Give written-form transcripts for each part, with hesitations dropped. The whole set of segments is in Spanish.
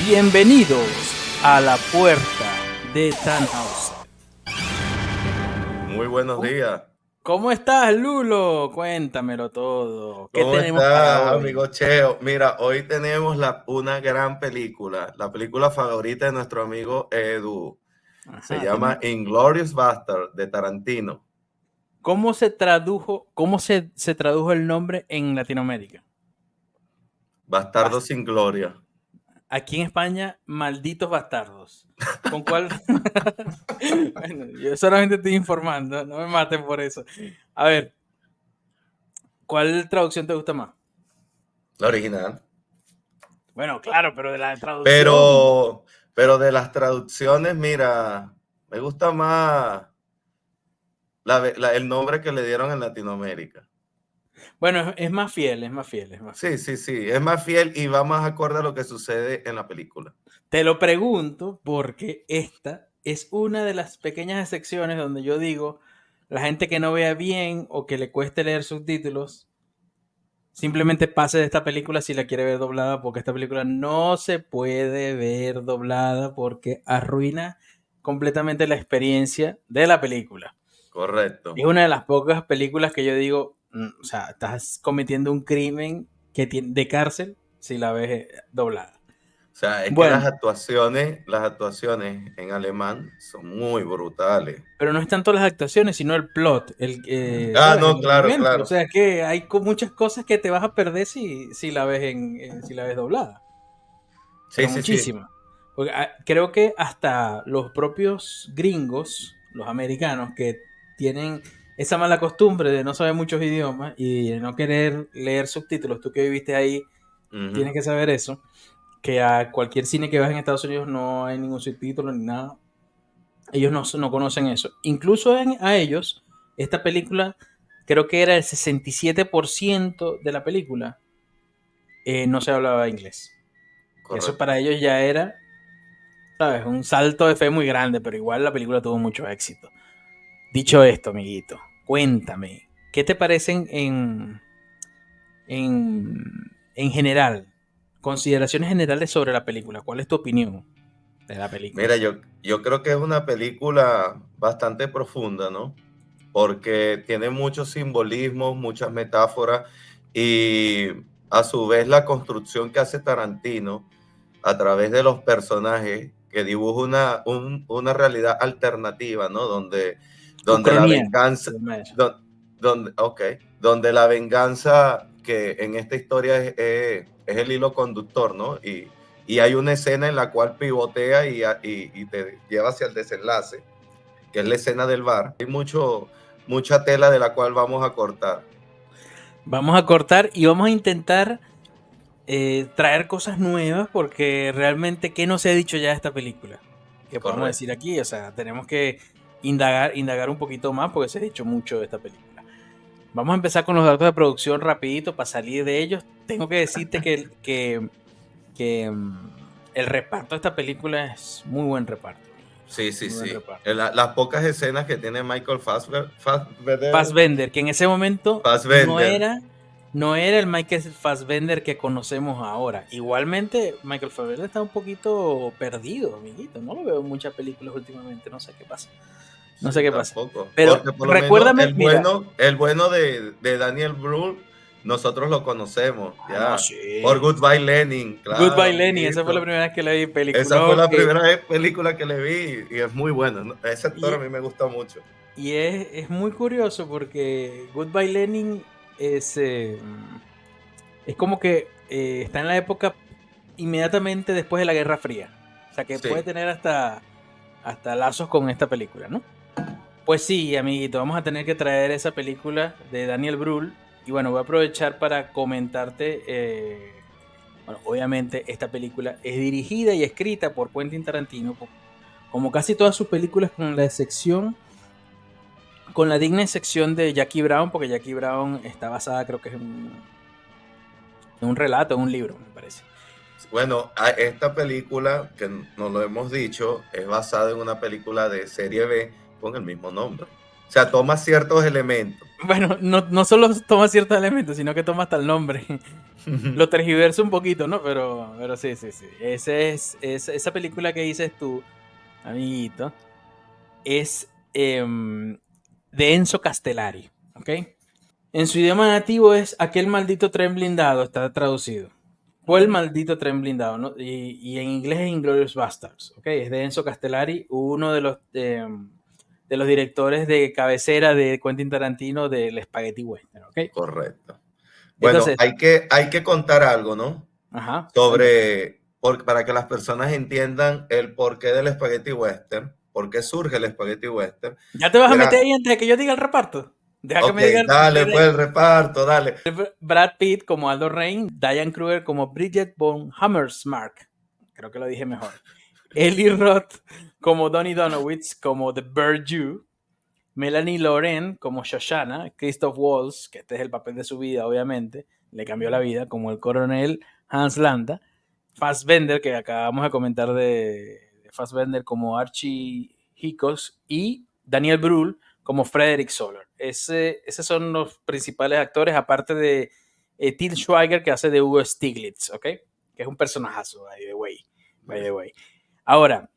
Bienvenidos a la puerta de Tannhauser. Muy buenos ¿Cómo, días. cómo estás, Lulo? Cuéntamelo todo. ¿Qué ¿Cómo tenemos para estás, hoy? amigo Cheo? Mira, hoy tenemos una gran película, la película favorita de nuestro amigo Edu. Se Ajá, llama Inglourious Basterds de Tarantino. ¿Cómo se tradujo el nombre en Latinoamérica? Bastardo Bas- sin gloria. Aquí en España, malditos bastardos. ¿Con cuál? Bueno, yo solamente estoy informando, no me maten por eso. A ver, ¿cuál traducción te gusta más? La original. Bueno, claro, pero de la traducción. Pero de las traducciones, mira, me gusta más el nombre que le dieron en Latinoamérica. Bueno, es más fiel, es más fiel, es más Sí, fiel. sí, sí, es más fiel y va más acorde a lo que sucede en la película. Te lo pregunto porque esta es una de las pequeñas excepciones donde yo digo, la gente que no vea bien o que le cueste leer subtítulos, simplemente pase de esta película si la quiere ver doblada, porque esta película no se puede ver doblada porque arruina completamente la experiencia de la película. Correcto. Es una de las pocas películas que yo digo, o sea, estás cometiendo un crimen de cárcel si la ves doblada. O sea, es que Bueno, las actuaciones en alemán son muy brutales. pero no es tanto las actuaciones, sino el plot, Ah, ¿sabes? no, El claro, argumento. O claro. sea, que hay muchas cosas que te vas a perder si la ves si la ves doblada. Sí, Pero sí, sí. muchísimas. Porque creo que hasta los propios gringos, los americanos, que tienen esa mala costumbre de no saber muchos idiomas y de no querer leer subtítulos, tú que viviste ahí, Ujú. tienes que saber eso, que a cualquier cine que vas en Estados Unidos no hay ningún subtítulo ni nada. Ellos no conocen eso. Incluso a ellos, esta película, creo que era el 67% de la película, no se hablaba inglés. Eso Correcto. para ellos ya era, ¿sabes? Un salto de fe muy grande, pero igual la película tuvo mucho éxito. Dicho esto, amiguito, cuéntame, ¿qué te parecen en general? Consideraciones generales sobre la película. ¿Cuál es tu opinión de la película? Mira, yo creo que es una película bastante profunda, ¿no? Porque tiene muchos simbolismos, muchas metáforas y a su vez la construcción que hace Tarantino a través de los personajes que dibuja una realidad alternativa, ¿no? Donde la Ucronía. venganza, ok, donde la venganza que en esta historia es el hilo conductor, ¿no? Y hay una escena en la cual pivotea y te lleva hacia el desenlace, que es la escena del bar. Hay mucha tela de la cual vamos a cortar. Vamos a cortar y vamos a intentar traer cosas nuevas porque realmente, ¿qué no se ha dicho ya de esta película? Que podemos decir Correcto. aquí, o sea, tenemos que indagar un poquito más porque se ha dicho mucho de esta película. Vamos a empezar con los datos de producción rapidito para salir de ellos. Tengo que decirte que el reparto de esta película es muy buen reparto. Sí, sí, Muy buen sí. reparto. Las pocas escenas que tiene Michael Fassbender, Fassbender, que en ese momento Fassbender. no era el Michael Fassbender que conocemos ahora. Igualmente, Michael Fassbender está un poquito perdido, amiguito. No lo veo en muchas películas últimamente, no sé qué pasa. No sé Sí, qué pasa. tampoco. Pero Porque por lo menos recuérdame, mira. el bueno de Daniel Brühl, nosotros lo conocemos, Ah, no, ya. Por sí. Goodbye Lenin, claro, Goodbye Lenny, esa fue la amiguito. primera vez que la vi en Esa fue peliculón. la primera película que le vi y es muy buena, ¿no? Ese actor a Y, mí me gusta mucho. y es muy curioso porque Goodbye Lenin es, es como que está en la época inmediatamente después de la Guerra Fría. O sea que puede Sí. tener hasta lazos con esta película, ¿no? Pues sí, amiguito, vamos a tener que traer esa película de Daniel Brühl. Y bueno, voy a aprovechar para comentarte. Bueno, obviamente esta película es dirigida y escrita por Quentin Tarantino, como casi todas sus películas, con la digna excepción de Jackie Brown, porque Jackie Brown está basada, creo que es en un relato, en un libro, me parece. Bueno, esta película, que no lo hemos dicho, es basada en una película de serie B con el mismo nombre. O sea, toma ciertos elementos. Bueno, no solo toma ciertos elementos, sino que toma hasta el nombre. Lo tergiversa un poquito, ¿no? Pero sí, sí, sí. Esa película que dices tú, amiguito, es de Enzo Castellari, ¿ok? En su idioma nativo es aquel maldito tren blindado, está traducido. Fue el maldito tren blindado, ¿no? Y en inglés es Inglourious Basterds, ¿ok? Es de Enzo Castellari, uno de los directores de cabecera de Quentin Tarantino del Spaghetti Western, ¿ok? Correcto. Bueno, Entonces, hay que contar algo, ¿no? ajá, cuenta. Para que las personas entiendan el porqué del Spaghetti Western, por qué surge el Spaghetti Western. ¿Ya te vas a Era, meter ahí antes de que yo diga el reparto? Deja que ok, me diga dale, pues el reparto, dale. Brad Pitt como Aldo Rain, Diane Kruger como Bridget von Hammersmark, creo que lo dije mejor. Eli Roth como Donnie Donowitz, como The Jew. Melanie Loren como Shoshana. Christoph Waltz, que este es el papel de su vida, obviamente, le cambió la vida, como el coronel Hans Landa. Fassbender, que acabamos de comentar de Fassbender como Archie Hickox. Y Daniel Brühl como Frederick Soller. Esos son los principales actores, aparte de Til Schweiger, que hace de Hugo Stiglitz, ¿ok? Que es un personajazo, by the way. By the way. Ahora,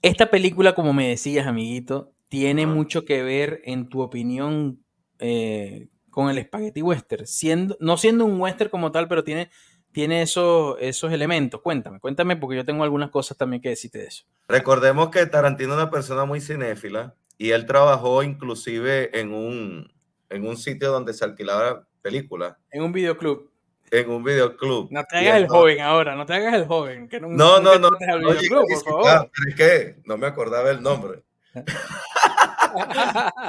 esta película, como me decías, amiguito, tiene Ajá. mucho que ver, en tu opinión, con el Spaghetti Western. No siendo un western como tal, pero tiene esos elementos. Cuéntame, porque yo tengo algunas cosas también que decirte de eso. Recordemos que Tarantino es una persona muy cinéfila y él trabajó inclusive en un sitio donde se alquilaba películas, En un videoclub. en un videoclub. No te Y hagas el entonces, joven ahora, no te hagas el joven, que no, nunca no, no, entraste al no llegué a videoclub, por visitar, favor. pero es que no me acordaba el nombre.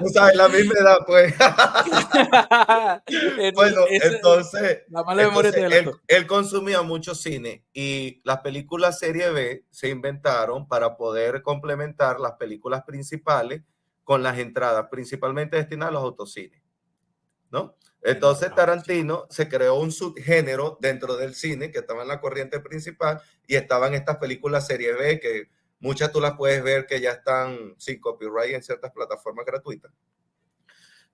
Tú sabes, la misma edad, pues. Bueno, entonces, la mala memoria te entonces él, delató. él consumía mucho cine y las películas serie B se inventaron para poder complementar las películas principales con las entradas principalmente destinadas a los autocines, ¿no? Entonces Tarantino se creó un subgénero dentro del cine que estaba en la corriente principal y estaban estas películas serie B que muchas tú las puedes ver que ya están sin copyright en ciertas plataformas gratuitas. Ujú.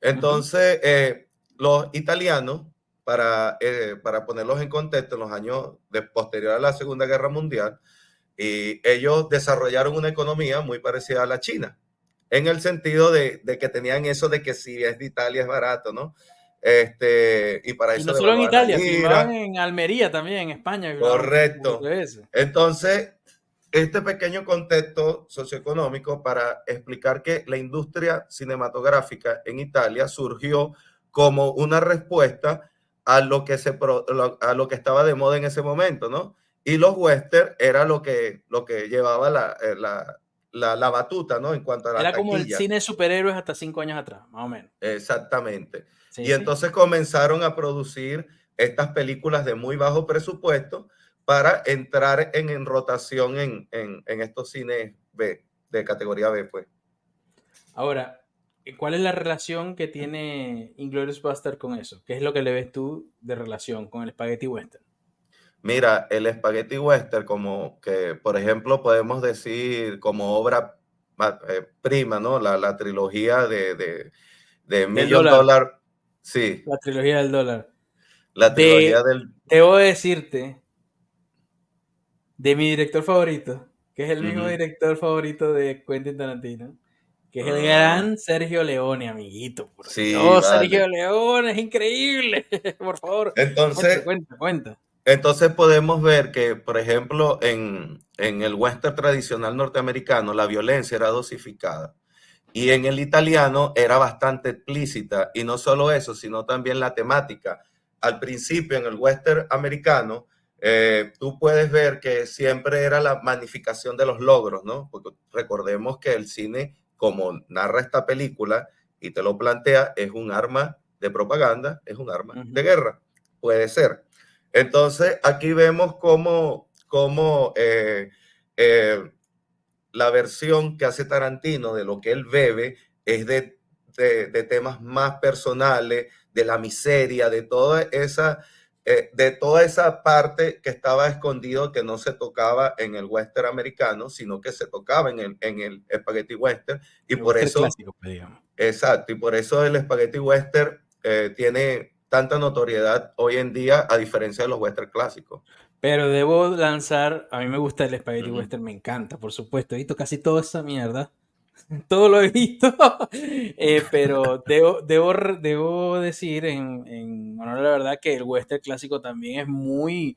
Entonces, los italianos, para ponerlos en contexto, en los años posterior a la Segunda Guerra Mundial, y ellos desarrollaron una economía muy parecida a la China, en el sentido de que tenían eso de que si es de Italia es barato, ¿no? Y para Y eso no solo en devaluaban la Italia, filmaban lira, en Almería también, en España, filmaban muchas correcto. veces. Entonces, este pequeño contexto socioeconómico para explicar que la industria cinematográfica en Italia surgió como una respuesta a a lo que estaba de moda en ese momento, ¿no? Y los western era lo que llevaba la batuta, ¿no? En cuanto a la Era como el taquilla. cine de superhéroes hasta 5 años atrás, más o menos. Exactamente. Sí, Y sí. entonces comenzaron a producir estas películas de muy bajo presupuesto para entrar en rotación en estos cines B, de categoría B, pues. Ahora, ¿cuál es la relación que tiene Inglourious Basterds con eso? ¿Qué es lo que le ves tú de relación con el Spaghetti Western? Mira, el Spaghetti Western, como que, por ejemplo, podemos decir como obra prima, ¿no? La trilogía de Del Million dólar, Dollar, sí, la trilogía del dólar. la trilogía De, del... debo decirte, de mi director favorito, que es el mismo Ujú. director favorito de Quentin Tarantino, que es el Ah, gran Sergio Leone, amiguito. Por sí, Dios, vale. Sergio Leone, es increíble. Por favor, Entonces, cuenta. Entonces podemos ver que, por ejemplo, en el western tradicional norteamericano, la violencia era dosificada y en el italiano era bastante explícita. Y no solo eso, sino también la temática. Al principio, en el western americano, tú puedes ver que siempre era la magnificación de los logros, ¿no? Porque recordemos que el cine, como narra esta película y te lo plantea, es un arma de propaganda, es un arma de Ujú. guerra. Puede ser. Entonces, aquí vemos cómo la versión que hace Tarantino de lo que él bebe es de temas más personales, de la miseria, de toda de toda esa parte que estaba escondido, que no se tocaba en el western americano, sino que se tocaba en el spaghetti western. Y El por western eso, clásico, pues, digamos. exacto, y por eso el spaghetti western tiene tanta notoriedad hoy en día, a diferencia de los western clásicos. Pero debo lanzar, a mí me gusta el Spaghetti Ujú. Western, me encanta, por supuesto. He visto casi toda esa mierda. Todo lo he visto. Pero debo decir, en honor a la verdad, que el western clásico también es muy,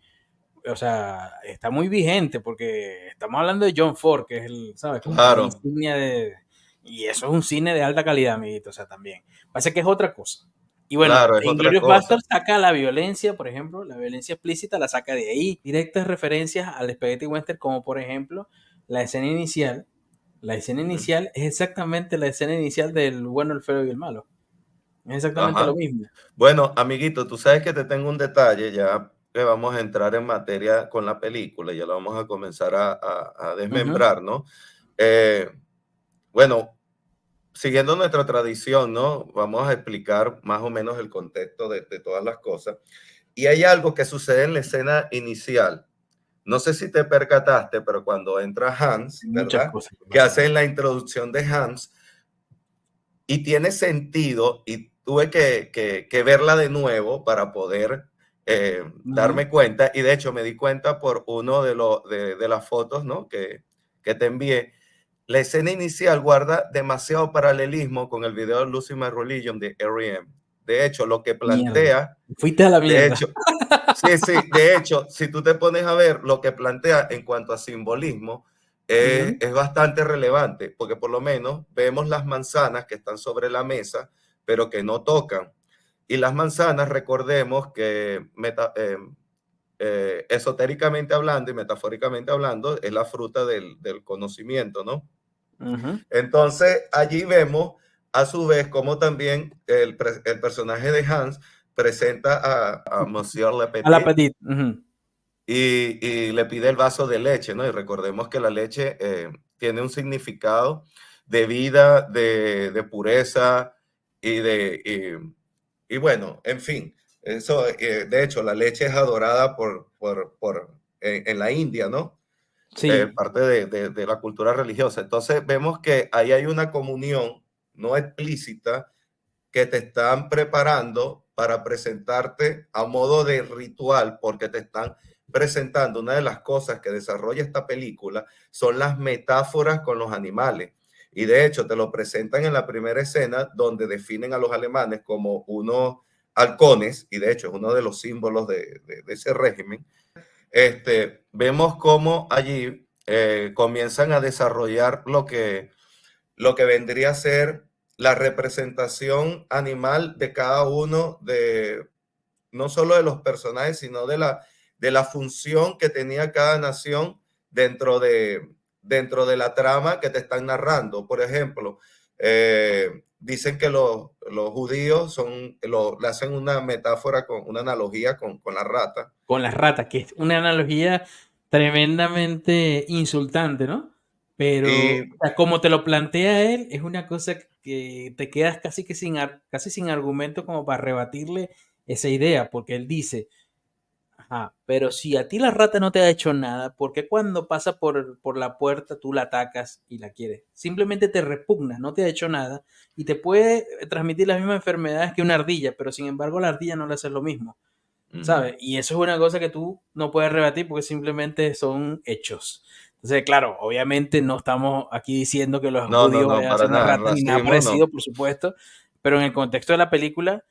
o sea, está muy vigente, porque estamos hablando de John Ford, que es el, ¿sabes? Como que la Claro, insignia de... Y eso es un cine de alta calidad, amiguito, o sea, también. Pasa que es otra cosa. Y bueno, claro, es en otra Glorious cosa. Bastards saca la violencia, por ejemplo, la violencia explícita la saca de ahí. Directas referencias al Spaghetti Western, como por ejemplo la escena inicial. La escena Ujú. inicial es exactamente la escena inicial del bueno, el feo y el malo. Es exactamente lo Ajá. mismo. Bueno, amiguito, tú sabes que te tengo un detalle, ya que vamos a entrar en materia con la película, ya lo vamos a comenzar a Ujú, desmembrar, ¿no? Eh, bueno, siguiendo nuestra tradición, ¿no? Vamos a explicar más o menos el contexto de todas las cosas. Y hay algo que sucede en la escena inicial. No sé si te percataste, pero cuando entra Hans, hay muchas ¿verdad? cosas que Que pasan hacen ahí. la introducción de Hans y tiene sentido y tuve que verla de nuevo para poder Ujú. darme cuenta. Y de hecho me di cuenta por uno de las fotos, ¿no? Que te envié. La escena inicial guarda demasiado paralelismo con el video de Lucy My Religion de R.E.M. De hecho, lo que Mierda. plantea, Fuiste a la de mierda. hecho, sí, sí, de hecho, si tú te pones a ver lo que plantea en cuanto a simbolismo, Ujú. es bastante relevante, porque por lo menos vemos las manzanas que están sobre la mesa, pero que no tocan. Y las manzanas, recordemos que esotéricamente hablando y metafóricamente hablando, es la fruta del conocimiento, ¿no? Ujú. Entonces, allí vemos a su vez cómo también el personaje de Hans presenta a Monsieur Le A la Petit petit. Ujú. y le pide el vaso de leche, ¿no? Y recordemos que la leche tiene un significado de vida, de pureza y y bueno, en fin, eso, de hecho, la leche es adorada en la India, ¿no? Sí. Parte de la cultura religiosa. Entonces vemos que ahí hay una comunión no explícita que te están preparando para presentarte a modo de ritual, porque te están presentando una de las cosas que desarrolla esta película son las metáforas con los animales. Y de hecho te lo presentan en la primera escena donde definen a los alemanes como unos halcones, y de hecho es uno de los símbolos de ese régimen. Vemos cómo allí comienzan a desarrollar lo que vendría a ser la representación animal de cada uno de, no solo de los personajes, sino de la función que tenía cada nación dentro dentro de la trama que te están narrando. Por ejemplo, dicen que los judíos le hacen una metáfora, una analogía con la rata. Con las ratas, que es una analogía tremendamente insultante, ¿no? Pero, o Y, sea, como te lo plantea él, es una cosa que te quedas casi que casi sin argumento como para rebatirle esa idea, porque él dice, ajá, pero si a ti la rata no te ha hecho nada, ¿por qué cuando pasa por la puerta tú la atacas y la quieres? Simplemente te repugna, no te ha hecho nada y te puede transmitir las mismas enfermedades que una ardilla, pero sin embargo la ardilla no le hace lo mismo. ujú, ¿Sabes? Y eso es una cosa que tú no puedes rebatir porque simplemente son hechos. Entonces, claro, obviamente no estamos aquí diciendo que los no, no, judíos no, vayan a para ser una nada, rata ni nada racismo parecido, no. por supuesto, pero en el contexto de la película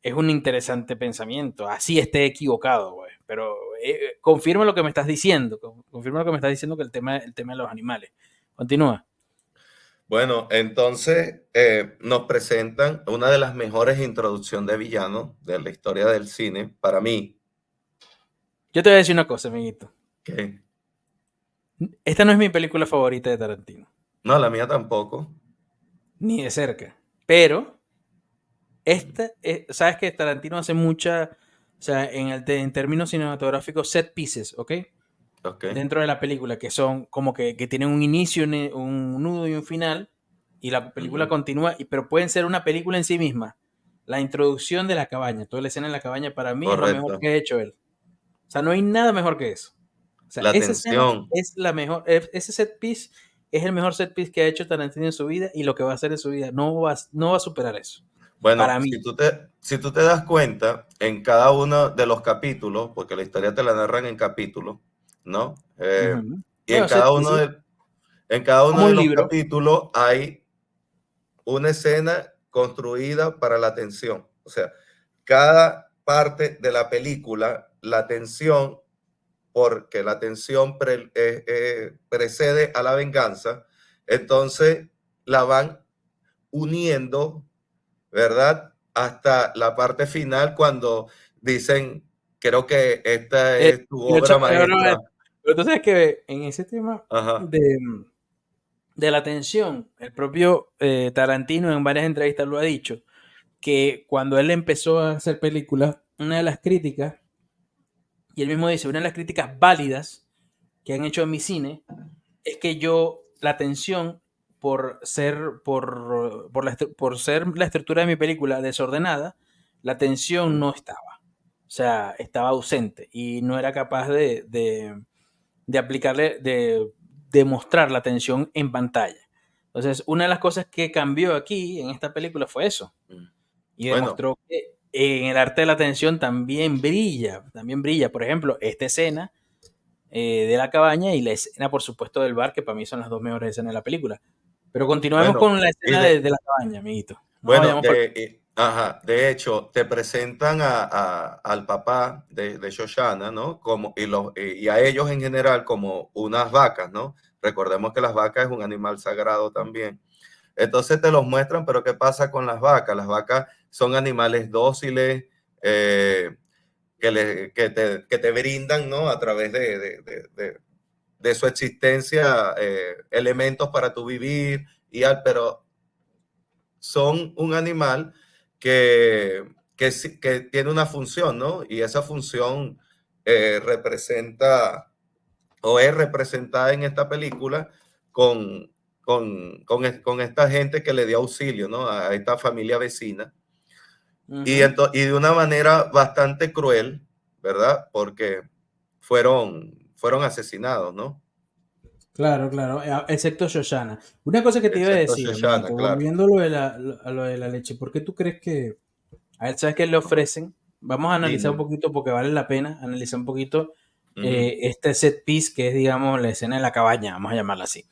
es un interesante pensamiento. Así esté equivocado, güey. Pero confirma lo que me estás diciendo. Confirma lo que me estás diciendo que el tema de los animales. Continúa. Bueno, entonces nos presentan una de las mejores introducciones de villanos de la historia del cine, para mí, Yo te voy a decir una cosa, amiguito. que Esta no es mi película favorita de Tarantino, no, la mía tampoco. ni de cerca. Pero sabes que Tarantino hace mucha, o sea, en términos cinematográficos, set pieces, ¿ok? Ok. Dentro de la película, que son como que tienen un inicio, un nudo y un final, y la película Ujú, continúa, pero pueden ser una película en sí misma. la introducción de la cabaña, toda la escena en la cabaña para mí es lo mejor correcto. que ha hecho él. O sea, no hay nada mejor que eso. O sea, La esa escena tensión. es la mejor, ese set piece es el mejor set piece que ha hecho Tarantino en su vida y lo que va a hacer en su vida no va a superar eso. Bueno, Para mí. si tú te das cuenta, en cada uno de los capítulos, porque la historia te la narran en capítulos, ¿no? Ujú. Y en Bueno, set cada piece, uno sí, en cada uno como de un los libro. capítulos hay una escena construida para la tensión. O sea, cada parte de la película, la tensión, porque la tensión precede a la venganza, entonces la van uniendo, ¿verdad? Hasta la parte final cuando dicen, creo que esta Eh, es tu y obra broma, maestra. pero tú sabes que en ese tema Ajá. de la tensión, el propio Tarantino en varias entrevistas lo ha dicho, que cuando él empezó a hacer películas, una de las críticas, y él mismo dice, una de las críticas válidas que han hecho en mi cine, es que la tensión, por ser la estructura de mi película desordenada, la tensión Ujú. no estaba. O sea, estaba ausente y no era capaz de aplicarle, de mostrar la tensión en pantalla. Entonces, una de las cosas que cambió aquí en esta película fue eso. Mm. Y Bueno, demostró que en el arte de la tensión también brilla, también brilla. Por ejemplo, esta escena de la cabaña y la escena, por supuesto, del bar, que para mí son las dos mejores escenas de la película. Pero continuemos bueno, con la y escena de la cabaña, amiguito. No bueno, vayamos por... ajá, de hecho, te presentan al papá de Shoshana, ¿no? Y a ellos en general como unas vacas, ¿no? Recordemos que las vacas es un animal sagrado también. Entonces te los muestran, pero ¿qué pasa con las vacas? Las vacas son animales dóciles, eh, que te brindan, ¿no? A través de su existencia, elementos para tu vivir, pero son un animal que tiene una función, ¿no? Y esa función representa o es representada en esta película con, con esta gente que le dio auxilio, ¿no? A esta familia vecina. Ujú. Y de una manera bastante cruel, ¿verdad? Porque fueron asesinados, ¿no? Claro, claro, excepto Shoshana. Una cosa que te iba a Excepto decir, Shoshana, amiguito, claro. volviendo a lo de la leche, ¿por qué tú crees que a él, sabes que le Ajá. ofrecen? Vamos a analizar un Dime. poquito, porque vale la pena analizar un poquito Ujú, este set piece que es, digamos, la escena de la cabaña, vamos a llamarla así.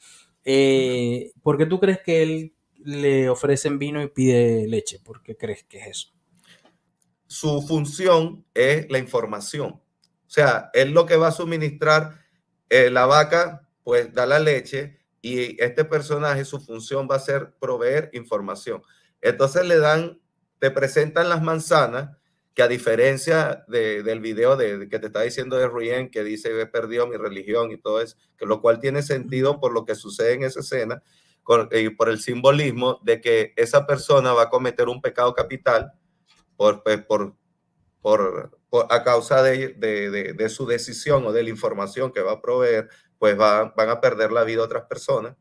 ujú. ¿Por qué tú crees que él le ofrecen vino y pide leche? ¿Por qué crees que es eso? Su función es la información. O sea, él lo que va a suministrar, la vaca, pues da la leche y este personaje, su función va a ser proveer información. Entonces te presentan las manzanas, que a diferencia del video que te está diciendo de Rien, que dice, he perdido mi religión y todo eso, que lo cual tiene Ujú, sentido por lo que sucede en esa escena, y por el simbolismo de que esa persona va a cometer un pecado capital por, pues, a causa de su decisión o de la información que va a proveer, pues van a perder la vida otras personas.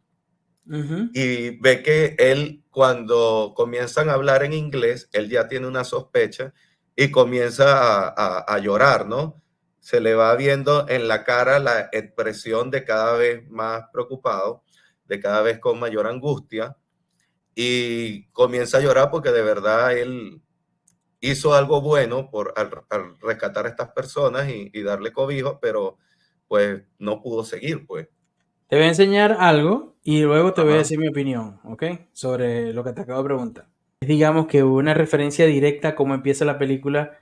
ujú. Y ve que él, cuando comienzan a hablar en inglés, él ya tiene una sospecha y comienza a llorar, ¿no? Se le va viendo en la cara la expresión de cada vez más preocupado, de cada vez con mayor angustia, y comienza a llorar porque de verdad él hizo algo bueno al rescatar a estas personas y darle cobijo, pero pues no pudo seguir, pues. Te voy a enseñar algo y luego te voy a Ajá, decir mi opinión, ¿ok? Sobre lo que te acabo de preguntar. Es, digamos, que una referencia directa a cómo empieza la película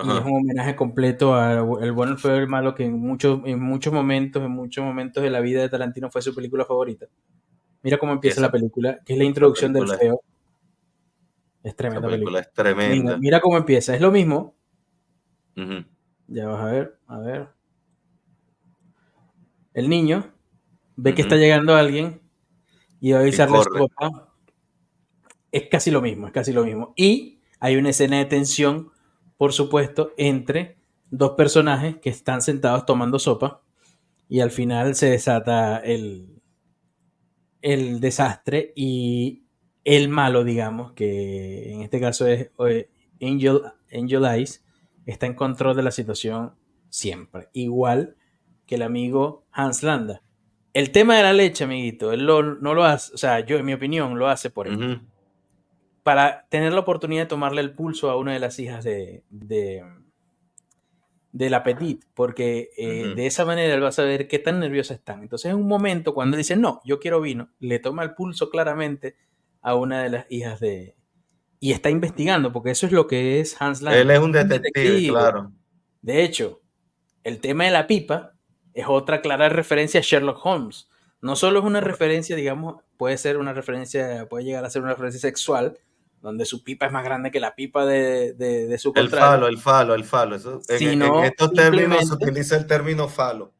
y es un ajá. homenaje completo al el bueno, el feo y el malo, que en muchos momentos de la vida de Tarantino fue su película favorita. Mira cómo empieza la Esa, película, que es la esa introducción del película, feo. Es esa tremenda película película. es Mira, tremenda. mira cómo empieza. Es lo mismo. Ujú. Ya vas a ver, a ver. El niño ve que está Ujú. llegando alguien y va a Y avisarle a corre. su papá. Es casi lo mismo, es casi lo mismo. Y hay una escena de tensión, por supuesto, entre dos personajes que están sentados tomando sopa y al final se desata el desastre y el malo, digamos, que en este caso es Angel Eyes, está en control de la situación siempre, igual que el amigo Hans Landa. El tema de la leche, amiguito, él no lo hace, o sea, yo en mi opinión lo hace por esto, Ujú, para tener la oportunidad de tomarle el pulso a una de las hijas del Appetit, porque ujú. de esa manera él va a saber qué tan nerviosas están. Entonces, en un momento, cuando él dice, no, yo quiero vino, le toma el pulso claramente a una de las hijas y está investigando, porque eso es lo que es Hans Él Landa, es un un detective, detective. claro. De hecho, el tema de la pipa es otra clara referencia a Sherlock Holmes. No solo es una referencia, digamos, puede ser una referencia, puede llegar a ser una referencia sexual, donde su pipa es más grande que la pipa de su El contrario, falo, el falo, el falo. Eso, en sino estos términos se simplemente utiliza el término falo.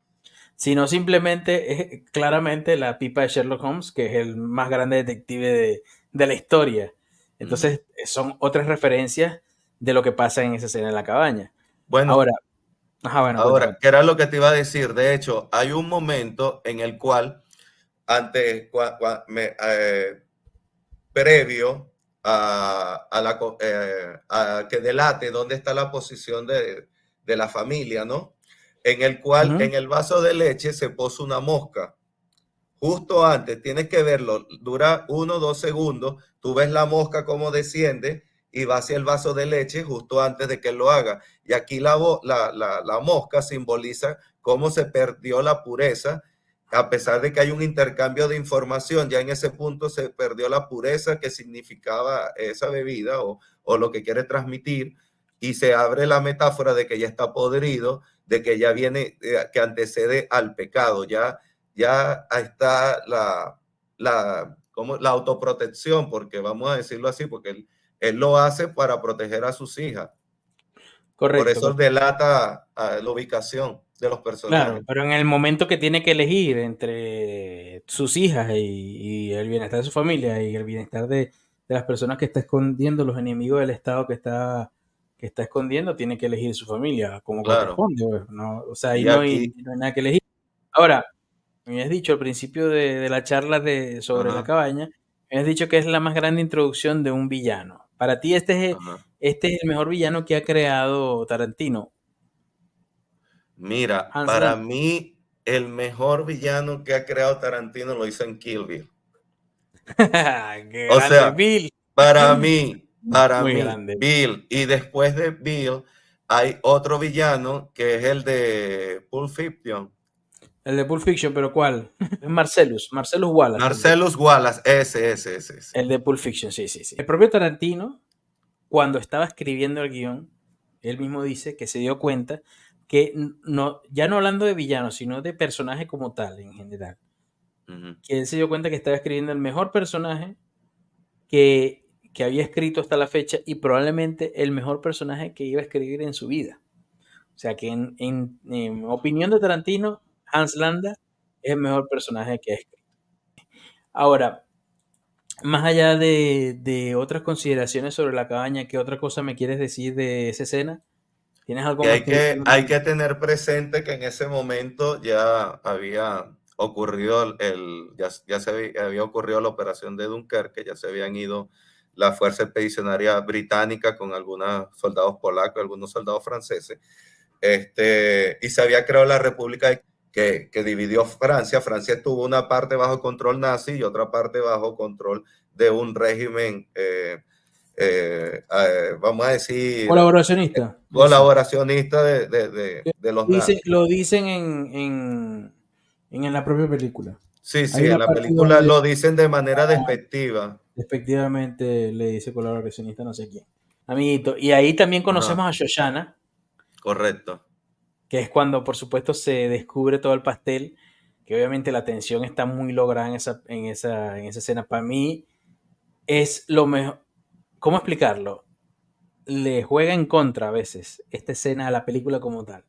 sino simplemente es claramente la pipa de Sherlock Holmes, que es el más grande detective de la historia. Ujú. Entonces, son otras referencias de lo que pasa en esa escena en la cabaña. Bueno, Ahora, ajá, bueno, cuenta, ahora, cuenta. ¿qué era lo que te iba a decir? De hecho, hay un momento en el cual, antes, previo a que delate dónde está la posición de la familia, ¿no? En el cual Ujú. en el vaso de leche se puso una mosca. Justo antes, tienes que verlo, dura 1 o 2 segundos, tú ves la mosca como desciende y va hacia el vaso de leche justo antes de que él lo haga. Y aquí la mosca simboliza cómo se perdió la pureza, a pesar de que hay un intercambio de información, ya en ese punto se perdió la pureza que significaba esa bebida o lo que quiere transmitir, y se abre la metáfora de que ya está podrido, de que ya viene, que antecede al pecado, ya está la autoprotección, porque vamos a decirlo así, porque él lo hace para proteger a sus hijas. Por Correcto, eso correcto. delata la ubicación de los Claro, personajes. pero en el momento que tiene que elegir entre sus hijas y el bienestar de su familia y el bienestar de las personas que está escondiendo, los enemigos del Estado que está escondiendo, tiene que elegir su familia como Claro. corresponde, pues, ¿no? O sea, ahí Y no hay, aquí, no hay nada que elegir. Ahora, me has dicho al principio de la charla sobre la ajá, cabaña, me has dicho que es la más grande introducción de un villano. Para ti, ajá. este es el mejor villano que ha creado Tarantino, Mira, Hans para Landa. mí, el mejor villano que ha creado Tarantino lo hizo en Kill Bill. Qué O grande, sea, Bill. para Muy mí, grande. Bill, y después de Bill, hay otro villano que es el de Pulp Fiction. El de Pulp Fiction, pero ¿cuál? Es Marcellus Wallace, Marcellus Wallace, ese. el de Pulp Fiction, sí, sí, sí. El propio Tarantino, cuando estaba escribiendo el guión, él mismo dice que se dio cuenta que no, ya no hablando de villanos, sino de personaje como tal en general, Ujú, que él se dio cuenta que estaba escribiendo el mejor personaje que, que había escrito hasta la fecha y probablemente el mejor personaje que iba a escribir en su vida. O sea que en opinión de Tarantino, Hans Landa es el mejor personaje que ha escrito. Ahora, más allá de otras consideraciones sobre la cabaña, ¿qué otra cosa me quieres decir de esa escena? ¿Tienes algo que más hay que tener presente que en ese momento ya había ocurrido ya se había ocurrido la operación de Dunkerque, ya se habían ido la Fuerza Expedicionaria Británica con algunos soldados polacos, algunos soldados franceses, y se había creado la República que dividió Francia. Francia tuvo una parte bajo control nazi y otra parte bajo control de un régimen, vamos a decir, colaboracionista? Dice. colaboracionista de los nazis. Lo dicen en la propia película. Sí, Hay sí, una en la parte película donde lo dicen de manera despectiva. efectivamente le dice colaboracionista no sé quién. Amiguito, y ahí también Ajá, conocemos a Shoshana, correcto. que es cuando por supuesto se descubre todo el pastel, que obviamente la tensión está muy lograda en esa escena. Para mí es lo mejor, ¿cómo explicarlo? Le juega en contra a veces esta escena a la película como tal,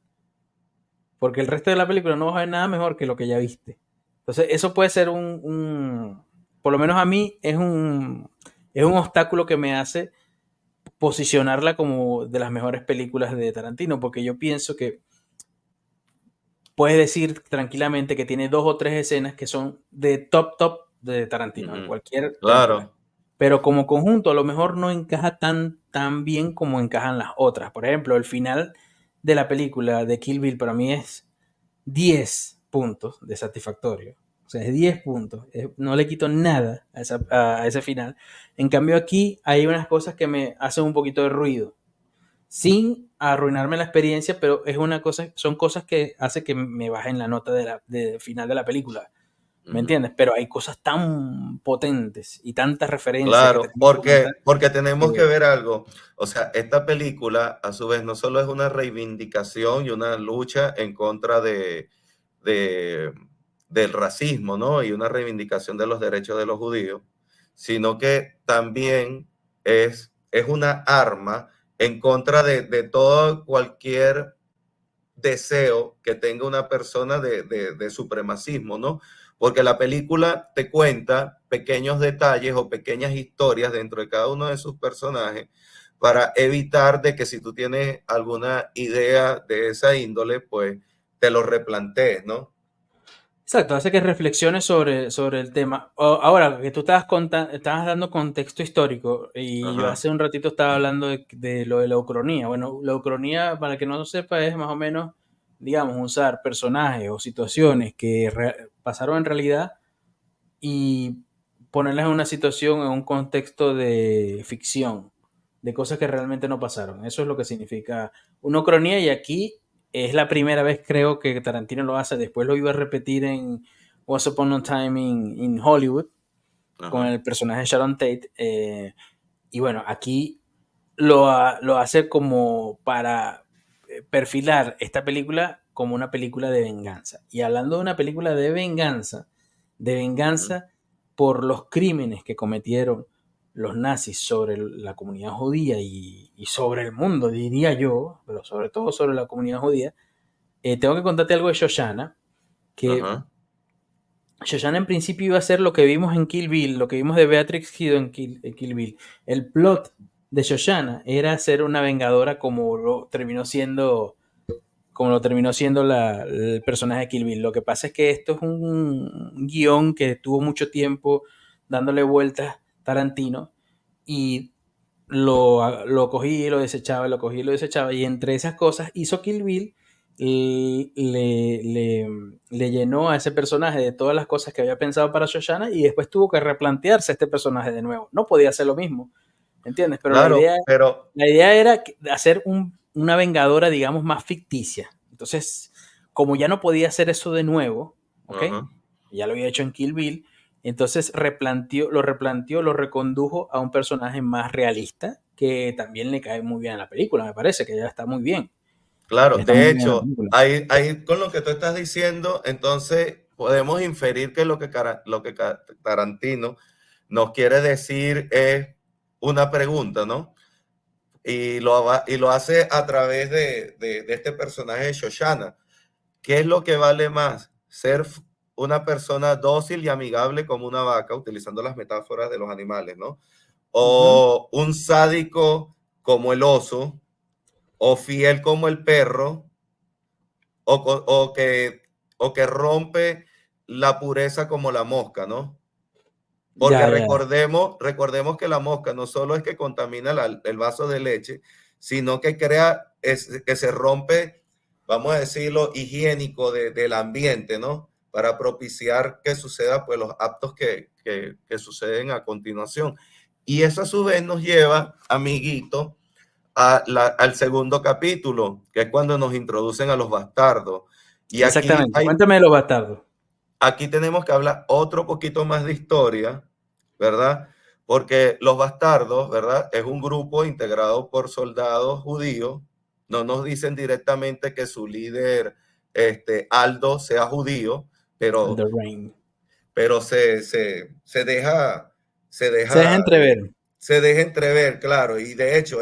porque el resto de la película no va a ver nada mejor que lo que ya viste. Entonces eso puede ser por lo menos a mí es un obstáculo que me hace posicionarla como de las mejores películas de Tarantino, porque yo pienso que puedes decir tranquilamente que tiene dos o tres escenas que son de top de Tarantino, en Ujú. cualquier película. Claro. pero como conjunto a lo mejor no encaja tan bien como encajan las otras. Por ejemplo, el final de la película de Kill Bill para mí es 10 puntos de satisfactorio. O sea, es 10 puntos. No le quito nada a ese final. En cambio, aquí hay unas cosas que me hacen un poquito de ruido. Sin arruinarme la experiencia, pero es una cosa, son cosas que hace que me bajen la nota de final de la película. ¿Me Ujú. entiendes? Pero hay cosas tan potentes y tantas referencias que te Claro, tienes que contar porque tenemos que que... ver algo. O sea, esta película, a su vez, no solo es una reivindicación y una lucha en contra de- del racismo, ¿no? Y una reivindicación de los derechos de los judíos, sino que también es una arma en contra de todo cualquier deseo que tenga una persona de supremacismo, ¿no? Porque la película te cuenta pequeños detalles o pequeñas historias dentro de cada uno de sus personajes para evitar de que si tú tienes alguna idea de esa índole, pues te lo replantees, ¿no? Exacto, hace que reflexiones sobre el tema. Ahora, que tú estabas dando contexto histórico y yo Ajá, hace un ratito estaba hablando de lo de la ucronía. Bueno, la ucronía, para el que no lo sepa, es más o menos, digamos, usar personajes o situaciones que pasaron en realidad y ponerlas en una situación, en un contexto de ficción, de cosas que realmente no pasaron. Eso es lo que significa una ucronía y aquí es la primera vez creo que Tarantino lo hace, después lo iba a repetir en Once Upon a Time in Hollywood con ajá. el personaje de Sharon Tate. Y bueno, aquí lo hace como para perfilar esta película como una película de venganza. Y hablando de una película de Ujú. venganza por los crímenes que cometieron los nazis sobre la comunidad judía y sobre el mundo, diría yo, pero sobre todo sobre la comunidad judía, tengo que contarte algo de Shoshana, que Ajá. Shoshana en principio iba a ser lo que vimos en Kill Bill, lo que vimos de Beatrix Kidd en Kill Bill. El plot de Shoshana era ser una vengadora como lo terminó siendo el personaje de Kill Bill. Lo que pasa es que esto es un guión que tuvo mucho tiempo dándole vueltas Tarantino y lo cogí y lo desechaba, lo cogí y lo desechaba, y entre esas cosas hizo Kill Bill, y le llenó a ese personaje de todas las cosas que había pensado para Shoshana y después tuvo que replantearse este personaje de nuevo. No podía hacer lo mismo, ¿entiendes? Pero Claro, pero la idea era hacer una vengadora, digamos, más ficticia. Entonces, como ya no podía hacer eso de nuevo, ¿ok? ajá. Ya lo había hecho en Kill Bill, entonces lo recondujo a un personaje más realista, que también le cae muy bien a la película, me parece, que ya está muy bien. Claro, Ya está de muy bien en la hecho, película. ahí con lo que tú estás diciendo, entonces podemos inferir que Tarantino nos quiere decir es una pregunta, ¿no? Y lo hace a través de este personaje de Shoshana. ¿Qué es lo que vale más? ¿Ser una persona dócil y amigable como una vaca, utilizando las metáforas de los animales, ¿no? Ujú. ¿O un sádico como el oso? ¿O fiel como el perro? o, o, que, o que rompe la pureza como la mosca, ¿no? Porque Ya, ya, recordemos que la mosca no solo es que contamina el vaso de leche, sino que crea, que se rompe, vamos a decirlo, higiénico del ambiente, ¿no? Para propiciar que suceda pues los actos que suceden a continuación. Y eso a su vez nos lleva, amiguito, al segundo capítulo, que es cuando nos introducen a los bastardos. Y exactamente. Cuéntame de los bastardos. aquí tenemos que hablar otro poquito más de historia, ¿verdad? Porque los bastardos, ¿verdad? Es un grupo integrado por soldados judíos. No nos dicen directamente que su líder, Aldo, sea judío, pero, The Rain. pero se deja, se Se deja deja, entrever. se deja entrever, claro. Y de hecho,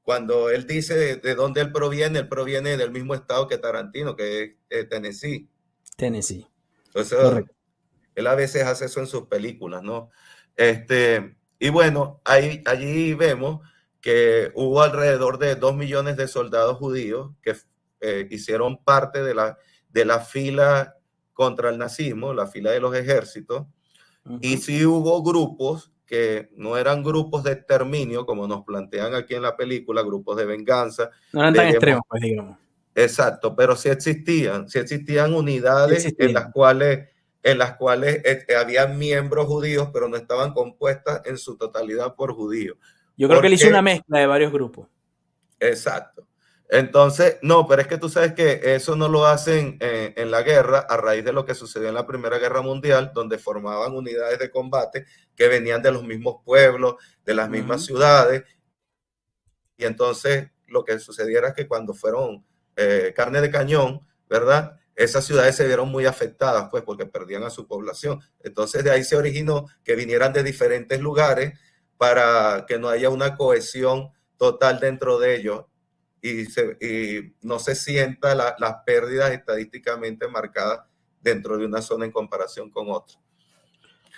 cuando él dice de dónde él proviene del mismo estado que Tarantino, que es Tennessee. Tennessee. Entonces, Correcto. él a veces hace eso en sus películas, ¿no? Y bueno, allí vemos que hubo alrededor de 2 millones de soldados judíos que hicieron parte de la fila contra el nazismo, la fila de los ejércitos, y Ujú. sí hubo grupos que no eran grupos de exterminio, como nos plantean aquí en la película, grupos de venganza, No eran tan de extremos, pues digamos. exacto, pero sí existían Sí unidades existían. en las cuales había miembros judíos, pero no estaban compuestas en su totalidad por judíos. Yo creo que él ¿Por hizo una qué? mezcla de varios grupos. Exacto. Entonces, no, pero es que tú sabes que eso no lo hacen en la guerra a raíz de lo que sucedió en la Primera Guerra Mundial, donde formaban unidades de combate que venían de los mismos pueblos, de las mismas Ujú. ciudades, y entonces lo que sucediera es que cuando fueron carne de cañón, ¿verdad? Esas ciudades se vieron muy afectadas, pues, porque perdían a su población. Entonces de ahí se originó que vinieran de diferentes lugares para que no haya una cohesión total dentro de ellos y no se sienta las pérdidas estadísticamente marcadas dentro de una zona en comparación con otra.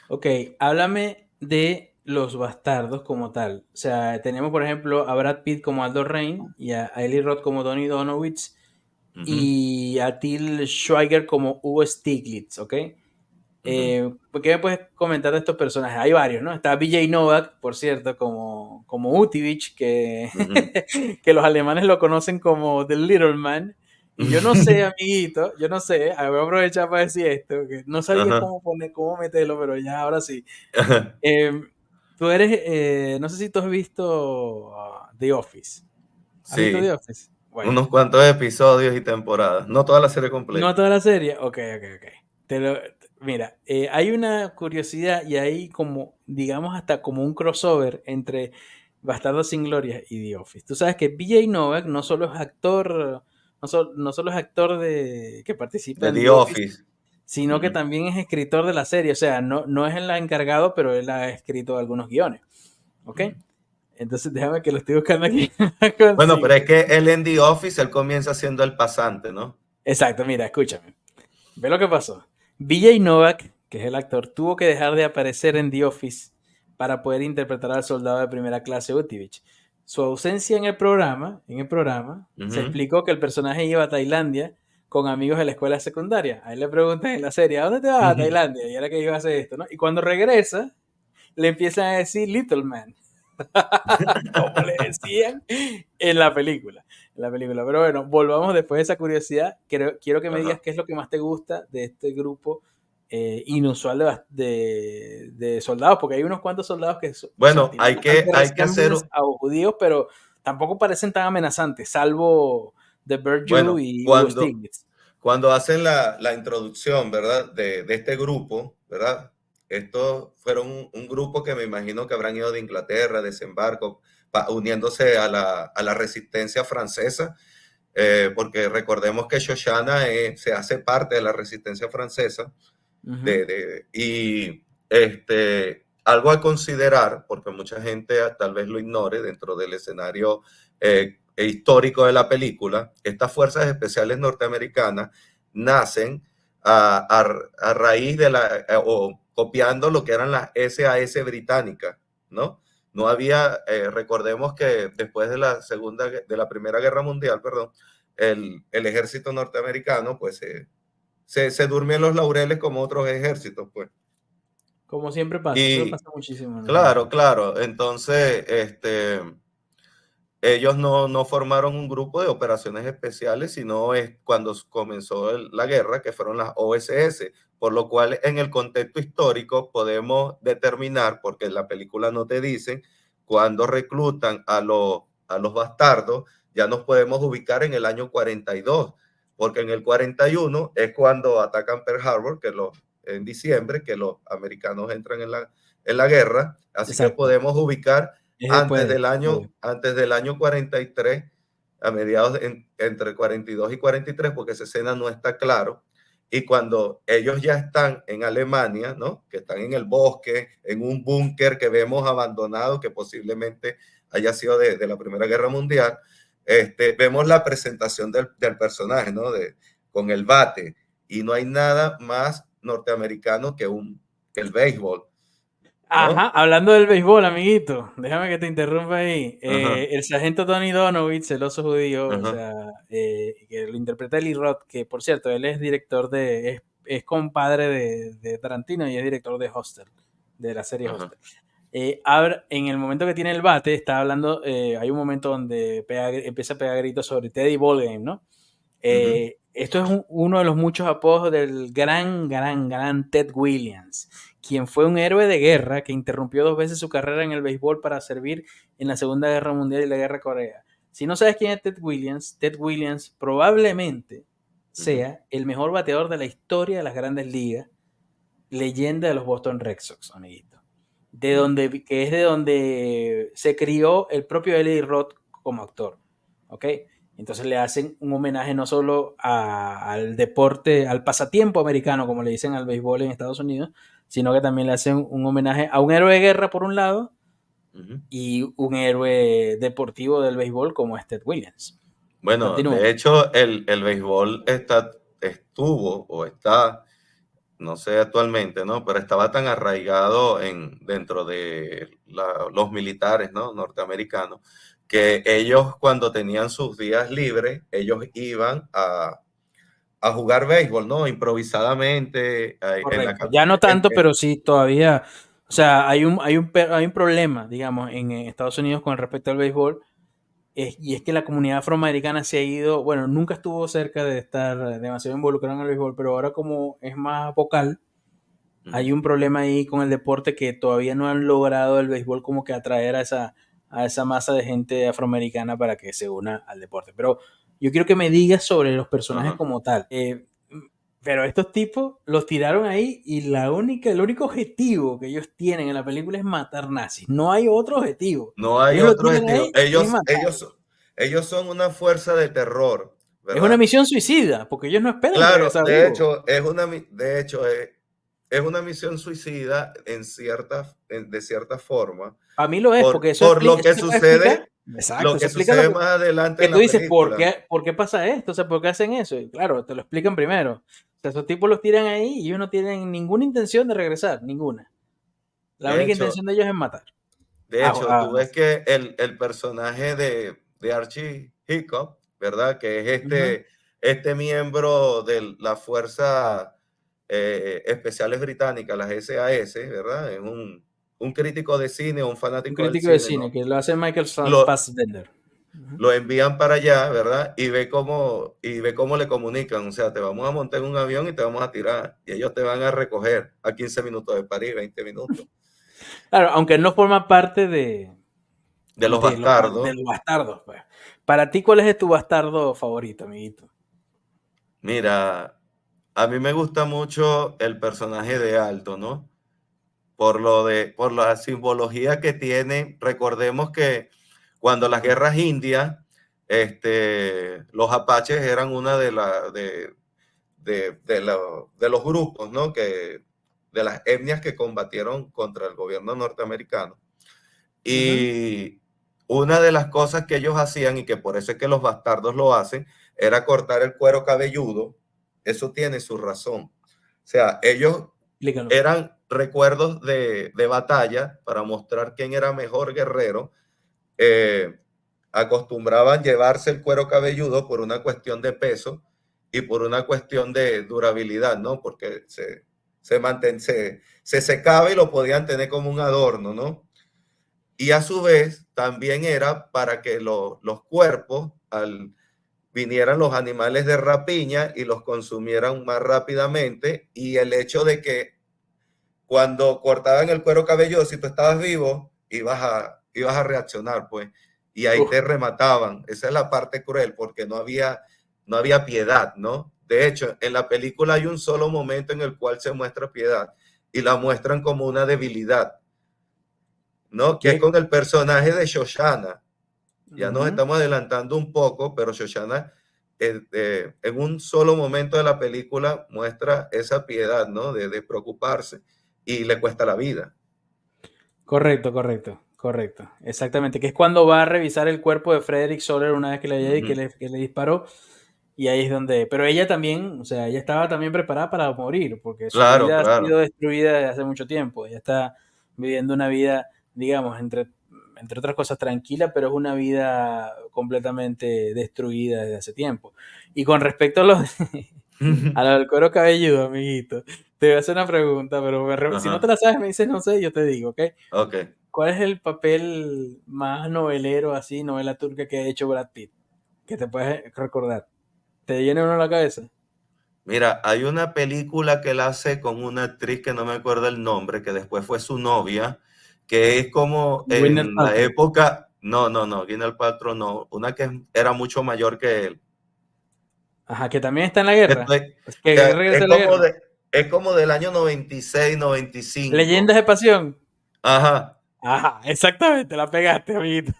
Ok, háblame de los bastardos como tal. O sea, tenemos por ejemplo a Brad Pitt como Aldo Rain y a Eli Roth como Donnie Donowitz Uh -huh, y a Til Schweiger como Hugo Stiglitz, ¿ok? uh -huh, ¿Qué me puedes comentar de estos personajes? Hay varios, ¿no? Está BJ Novak, por cierto, como Utivich, que, uh -huh. que los alemanes lo conocen como The Little Man. Y yo no sé, amiguito, yo no sé, voy a aprovechar para decir esto, que no sabía Ajá. cómo poner, cómo meterlo, pero ya ahora sí. Eh, tú eres, no sé si tú has visto The Office. ¿Has visto The Sí, Office? Bueno, unos cuantos episodios y temporadas, no toda la serie no completa. toda la serie. Ok, ok, ok. Mira, hay una curiosidad y hay como, digamos, hasta como un crossover entre Bastardos sin Gloria y The Office. Tú sabes que BJ Novak no solo es actor, no solo es actor que participa De en The The Office, Office. Uh sino que -huh. también es escritor de la serie. O sea, no es el encargado, pero él ha escrito algunos guiones. ¿Ok? Entonces déjame que lo estoy buscando aquí. No Bueno, consigo. pero es que él en The Office, él comienza siendo el pasante, ¿no? Exacto, mira, escúchame. Ve lo que pasó. BJ Novak, que es el actor, tuvo que dejar de aparecer en The Office para poder interpretar al soldado de primera clase Utivich. Su ausencia en el programa, Uh se -huh. explicó que el personaje iba a Tailandia con amigos de la escuela secundaria. A él le preguntan en la serie, ¿a dónde te vas? Uh A -huh. Tailandia. Y era que iba a hacer esto, ¿no? Y cuando regresa, le empiezan a decir Little Man, como le decían en la película. Pero bueno, volvamos después de esa curiosidad. Quiero que me digas Ajá. qué es lo que más te gusta de este grupo inusual de soldados, porque hay unos cuantos soldados que, o sea, Bueno, tienen bastante hay que hacer, resemblance a judíos, pero tampoco parecen tan amenazantes, salvo The Bird Jew bueno, y Hugo Stiglitz. cuando hacen la introducción, ¿verdad? De este grupo, ¿verdad? Estos fueron un grupo que me imagino que habrán ido de Inglaterra, desembarco, uniéndose a la resistencia francesa, porque recordemos que Shoshana se hace parte de la resistencia francesa, Ujú. y algo a considerar, porque mucha gente tal vez lo ignore dentro del escenario histórico de la película, estas fuerzas especiales norteamericanas nacen a raíz de o copiando lo que eran las SAS británicas, ¿no? No había, recordemos que después de la Primera Guerra Mundial, perdón, el ejército norteamericano, pues se durmió en los laureles como otros ejércitos, pues. Como siempre pasa, eso Y pasa muchísimo en los claro, ejércitos. claro, entonces, ellos no formaron un grupo de operaciones especiales, sino es cuando comenzó la guerra, que fueron las OSS, por lo cual en el contexto histórico podemos determinar, porque en la película no te dicen, cuando reclutan a los bastardos, ya nos podemos ubicar en el año 42, porque en el 41 es cuando atacan Pearl Harbor, en diciembre, que los americanos entran en la guerra, así que Exacto. podemos ubicar Es después de, antes del año 43, a mediados entre 42 y 43, porque esa escena no está claro. Y cuando ellos ya están en Alemania, ¿no? Que están en el bosque, en un búnker que vemos abandonado, que posiblemente haya sido de la Primera Guerra Mundial, vemos la presentación del personaje, ¿no? Con el bate. Y no hay nada más norteamericano que el béisbol, Ajá, ¿no? hablando del béisbol, amiguito, déjame que te interrumpa ahí. Ajá, El sargento Tony Donowitz, el oso judío, o ajá, sea, que lo interpreta Eli Roth, que por cierto, él es director es compadre de Tarantino y es director de Hostel, de la serie ajá. Hostel. En el momento que tiene el bate, está hablando, hay un momento donde empieza a pegar gritos sobre Teddy Ballgame, ¿no? Esto es uno de los muchos apodos del gran Ted Williams, quien fue un héroe de guerra que interrumpió 2 veces su carrera en el béisbol para servir en la Segunda Guerra Mundial y la Guerra de Corea. Si no sabes quién es Ted Williams probablemente sea el mejor bateador de la historia de las Grandes Ligas, leyenda de los Boston Red Sox, amiguito. Que es de donde se crió el propio Eli Roth como actor, ¿ok? Entonces le hacen un homenaje no solo al deporte, al pasatiempo americano, como le dicen al béisbol en Estados Unidos, sino que también le hacen un homenaje a un héroe de guerra por un lado y un héroe deportivo del béisbol como es Ted Williams. Bueno, Continúa. de hecho, el béisbol estuvo o está, no sé actualmente, ¿no? Pero estaba tan arraigado dentro de los militares, ¿no? Norteamericanos, que ellos cuando tenían sus días libres, ellos iban a jugar béisbol, ¿no? Improvisadamente. Correcto. Ya no tanto, pero sí todavía. O sea, hay un problema, digamos, en Estados Unidos con respecto al béisbol. Y es que la comunidad afroamericana se ha ido, bueno, nunca estuvo cerca de estar demasiado involucrada en el béisbol, pero ahora como es más vocal, hay un problema ahí con el deporte que todavía no han logrado el béisbol como que atraer a esa masa de gente afroamericana para que se una al deporte. Pero yo quiero que me digas sobre los personajes como tal. Pero estos tipos los tiraron ahí y el único objetivo que ellos tienen en la película es matar nazis. No hay otro objetivo. No hay Ellos lo otro tiran objetivo. ahí y matar. Ellos son una fuerza de terror, Es una ¿verdad? misión suicida, porque ellos no esperan Claro, regresar de vivos. hecho, es una misión suicida de cierta forma, A mí lo es, porque por eso se puede explicar. lo Exacto, eso que explica lo sucede más adelante que en tú la dices, película. ¿por qué pasa esto? O sea, ¿por qué hacen eso? Y claro, te lo explican primero. O sea, esos tipos los tiran ahí y ellos no tienen ninguna intención de regresar, ninguna. La De única hecho, intención de ellos es matar. tú ves que el personaje de Archie Hiccup, ¿verdad? Que es Ujú. este miembro de la Fuerza Especiales Británicas, las SAS, ¿verdad? Es un crítico de cine, un Un fanático del crítico de cine, cine ¿no? que lo hace Michael Lo, Fassbender. Ujú. lo envían para allá, ¿verdad? Y ve cómo le comunican, o sea, te vamos a montar en un avión y te vamos a tirar, y ellos te van a recoger a 15 minutos de París, 20 minutos, Claro, aunque él no forma parte de los bastardos. de los bastardos, pues. Para ti, ¿cuál es tu bastardo favorito, amiguito? Mira, a mí me gusta mucho el personaje de Alto, ¿no? Por la simbología que tiene. Recordemos que cuando las guerras indias, los apaches eran una de los grupos, ¿no? De las etnias que combatieron contra el gobierno norteamericano. Ujú. Y una de las cosas que ellos hacían, y que por eso es que los bastardos lo hacen, era cortar el cuero cabelludo. Eso tiene su razón. O sea, ellos Explícalo. eran recuerdos de batalla para mostrar quién era mejor guerrero. Eh, Acostumbraban llevarse el cuero cabelludo por una cuestión de peso y por una cuestión de durabilidad, ¿no? Porque se secaba y lo podían tener como un adorno, ¿no? Y a su vez también era para que los cuerpos, vinieran los animales de rapiña y los consumieran más rápidamente, y el hecho de que cuando cortaban el cuero cabelludo, si tú estabas vivo, ibas a reaccionar, pues, y ahí Uf, te remataban. Esa es la parte cruel, porque no había piedad, ¿no? De hecho, en la película hay un solo momento en el cual se muestra piedad, y la muestran como una debilidad, ¿no? Que es ¿qué? con el personaje de Shoshana. Ya nos Ujú. estamos adelantando un poco, pero Shoshana en un solo momento de la película muestra esa piedad, ¿no? De preocuparse, y le cuesta la vida. Correcto, correcto, correcto. Exactamente. Que es cuando va a revisar el cuerpo de Frederick Soler una vez que le haya Ujú. que le disparó. Y ahí es donde. Pero ella también, o sea, ella estaba también preparada para morir, porque su Claro, vida ha claro. sido destruida desde hace mucho tiempo. Ella está viviendo una vida, digamos, entre otras cosas, tranquila, pero es una vida completamente destruida desde hace tiempo. Y con respecto a a lo del cuero cabelludo, amiguito, te voy a hacer una pregunta, pero si no te Ajá. la sabes, me dices no sé, yo te digo, ¿ok? Ok. ¿Cuál es el papel más novelero, así, novela turca que ha hecho Brad Pitt? Que te puedes recordar. ¿Te viene uno a la cabeza? Mira, hay una película que él hace con una actriz que no me acuerdo el nombre, que después fue su novia, que es como Gwyneth en la Paltrow. época, no, Gwyneth Paltrow no, una que era mucho mayor que él. Ajá, que también está en la guerra. Estoy- Pues que regrese a la guerra. es como del año 96, 95. Leyendas de pasión. Ajá. Ajá, exactamente, la pegaste, amiguito.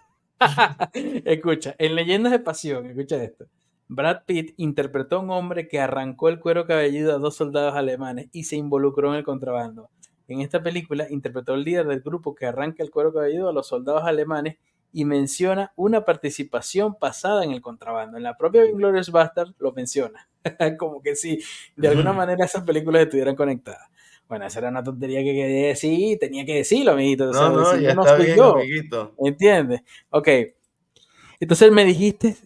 Escucha, en Leyendas de Pasión, escucha esto. Brad Pitt interpretó a un hombre que arrancó el cuero cabelludo a dos soldados alemanes y se involucró en el contrabando. En esta película interpretó al líder del grupo que arranca el cuero cabelludo a los soldados alemanes y menciona una participación pasada en el contrabando. En la propia Inglourious Basterds lo menciona. Como que si de alguna manera esas películas estuvieran conectadas. Bueno, esa era una tontería que quería decir, tenía que decirlo, amiguito. O No, sea, no, si ya yo no está soy bien, yo, amiguito. ¿entiendes? Ok, entonces me dijiste,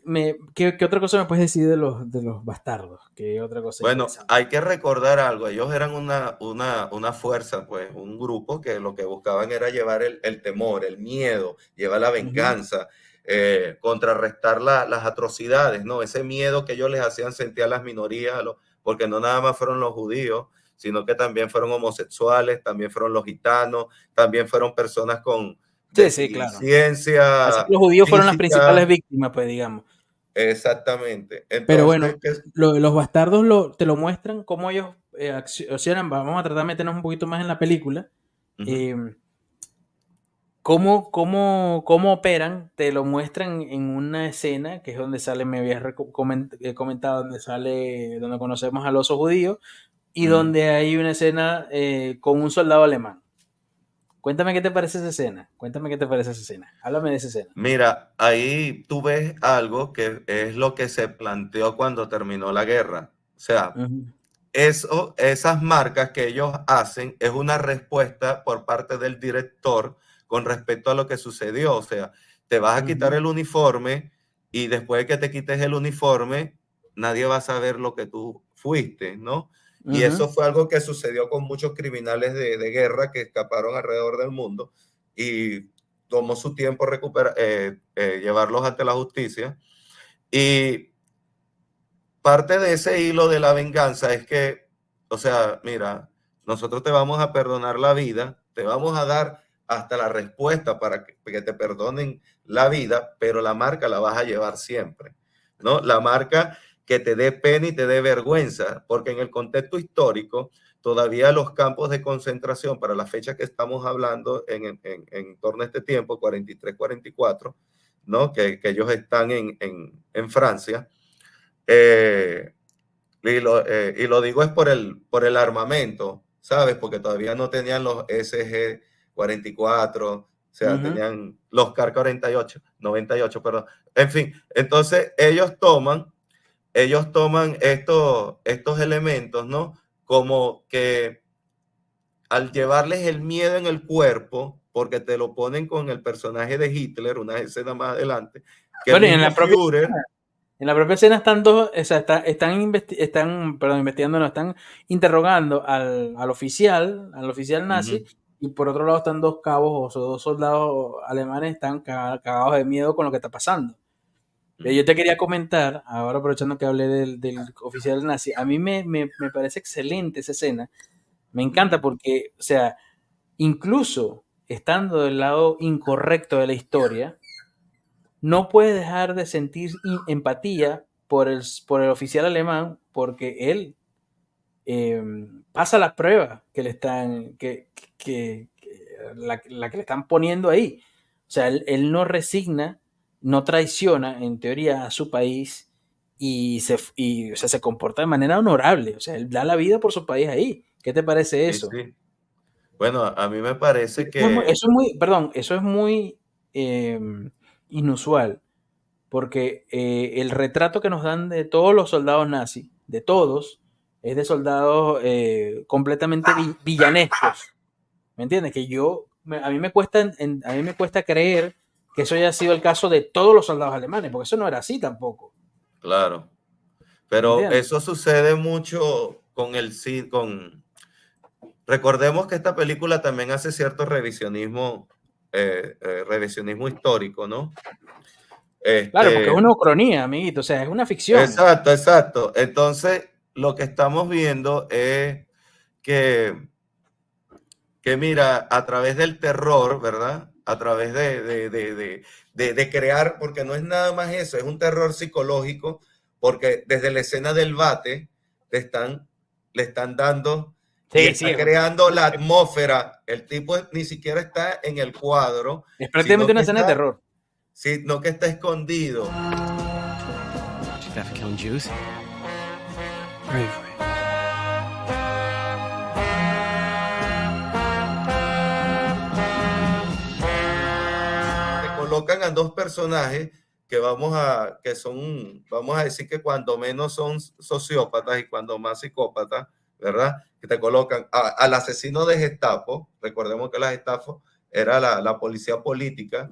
¿qué otra cosa me puedes decir de los bastardos? ¿Qué otra cosa Bueno, interesante? hay que recordar algo. Ellos eran una fuerza, pues, un grupo que lo que buscaban era llevar el temor, el miedo, llevar la Ujú. venganza, contrarrestar las atrocidades, ¿no? Ese miedo que ellos les hacían sentir a las minorías, porque no nada más fueron los judíos, sino que también fueron homosexuales, también fueron los gitanos, también fueron personas con Sí, sí, claro. Así deficiencia que los judíos fueron las principales física. víctimas, pues digamos. Exactamente. Pero Entonces, bueno, los bastardos te lo muestran cómo ellos accionan. Vamos a tratar de meternos un poquito más en la película. Ujú, Eh, cómo operan, te lo muestran en una escena que es donde sale, me habías comentado, donde sale, donde conocemos al oso judío y ujú. donde hay una escena con un soldado alemán. Cuéntame qué te parece esa escena. Cuéntame qué te parece esa escena. Háblame de esa escena. Mira, ahí tú ves algo que es lo que se planteó cuando terminó la guerra. O sea, Ujú, esas marcas que ellos hacen es una respuesta por parte del director con respecto a lo que sucedió. O sea, te vas a quitar ujú, el uniforme y después de que te quites el uniforme, nadie va a saber lo que tú fuiste, ¿no? Y ujú. eso fue algo que sucedió con muchos criminales de guerra que escaparon alrededor del mundo y tomó su tiempo llevarlos ante la justicia. Y parte de ese hilo de la venganza es que, o sea, mira, nosotros te vamos a perdonar la vida, te vamos a dar hasta la respuesta para que te perdonen la vida, pero la marca la vas a llevar siempre, ¿no? La marca que te dé pena y te dé vergüenza, porque en el contexto histórico, todavía los campos de concentración, para la fecha que estamos hablando en torno a este tiempo, 43, 44, ¿no? Que ellos están en Francia, eh, y lo digo es por el armamento, ¿sabes? Porque todavía no tenían los SG-44, o sea, Ujú, tenían los CAR 48, 98, perdón. En fin, entonces ellos toman estos elementos, ¿no? Como que al llevarles el miedo en el cuerpo, porque te lo ponen con el personaje de Hitler, una escena más adelante, que el bueno, y mismo Führer. en la propia escena están dos, o sea, perdón, investigando, no, están interrogando al oficial nazi, Ujú, y por otro lado están dos cabos o dos soldados alemanes están cagados de miedo con lo que está pasando. Pero yo ujú, te quería comentar, ahora aprovechando que hablé del oficial nazi, a mí me parece excelente esa escena, me encanta ujú. porque, o sea, incluso estando del lado incorrecto de la historia, no puede dejar de sentir empatía por el oficial alemán porque él eh, pasa las pruebas que le están, la que le están poniendo ahí. O sea, él no resigna, no traiciona en teoría a su país o sea, se comporta de manera honorable. O sea, él da la vida por su país ahí. ¿Qué te parece Sí, eso? sí. Bueno, a mí me parece que Perdón, eso es muy eh, inusual, porque el retrato que nos dan de todos los soldados nazis, de todos, es de soldados completamente villanescos. ¿Me entiendes? A mí me cuesta, a mí me cuesta creer que eso haya sido el caso de todos los soldados alemanes, porque eso no era así tampoco. claro, ¿Me pero entiendes? eso sucede mucho con recordemos que esta película también hace cierto revisionismo revisionismo histórico, ¿no? Claro, porque es Este, una ucronía, amiguito, o sea, es una ficción. exacto, exacto. Entonces, lo que estamos viendo es que, que mira, a través del terror, ¿verdad? A través de crear, porque no es nada más eso, es un terror psicológico, porque desde la escena del bate le están, le están dando y Sí, sí, está creando la atmósfera. El tipo ni siquiera está en el cuadro, es prácticamente una escena de está, terror. sino que está escondido. She's after killing Jews. Bravery. Te colocan a dos personajes que son, vamos a decir que cuando menos son sociópatas y cuando más psicópatas, ¿verdad? Que te colocan al asesino de Gestapo, recordemos que la Gestapo era la policía política,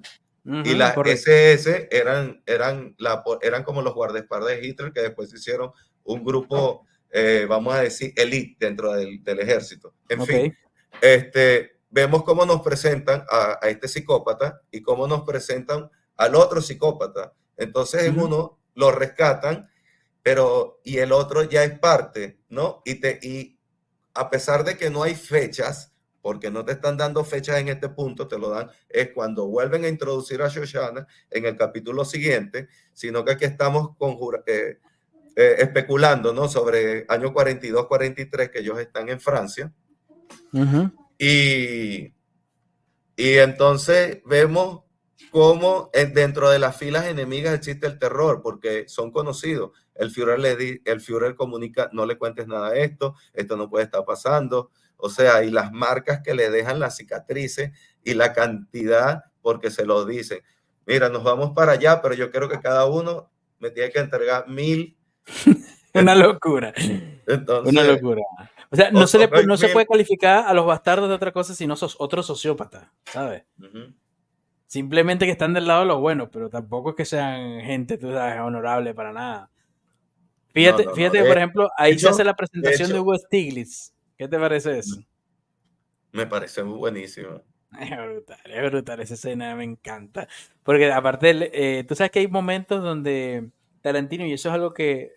y Ujú, las correcto. SS eran como los guardaespaldas de Hitler, que después hicieron un grupo, vamos a decir, elite dentro del ejército. En Ok. fin, vemos cómo nos presentan a este psicópata y cómo nos presentan al otro psicópata. Entonces en Ujú. uno lo rescatan, pero y el otro ya es parte, ¿no? Y a pesar de que no hay fechas, porque no te están dando fechas en este punto, te lo dan, es cuando vuelven a introducir a Shoshana en el capítulo siguiente, sino que aquí estamos especulando, ¿no? Sobre año 42, 43, que ellos están en Francia. Ujú. Y, y entonces vemos cómo dentro de las filas enemigas existe el terror, porque son conocidos. El Führer comunica, no le cuentes nada de esto no puede estar pasando. O sea, y las marcas que le dejan las cicatrices y la cantidad, porque se lo dicen. Mira, nos vamos para allá, pero yo quiero que cada uno me tiene que entregar 1000. Una locura. Una Entonces, locura. O sea, no se puede calificar a los bastardos de otra cosa sino otros sociópatas, ¿sabes? uh-huh. Simplemente que están del lado de los buenos, pero tampoco es que sean gente, tú sabes, honorable para nada. No, Fíjate, no, no. fíjate que, por ejemplo, ahí se hace la De presentación de hecho, Hugo Stiglitz. ¿Qué te parece eso? me parece buenísimo. Es brutal, esa escena me encanta. Porque aparte, tú sabes que hay momentos donde Tarantino, y eso es algo que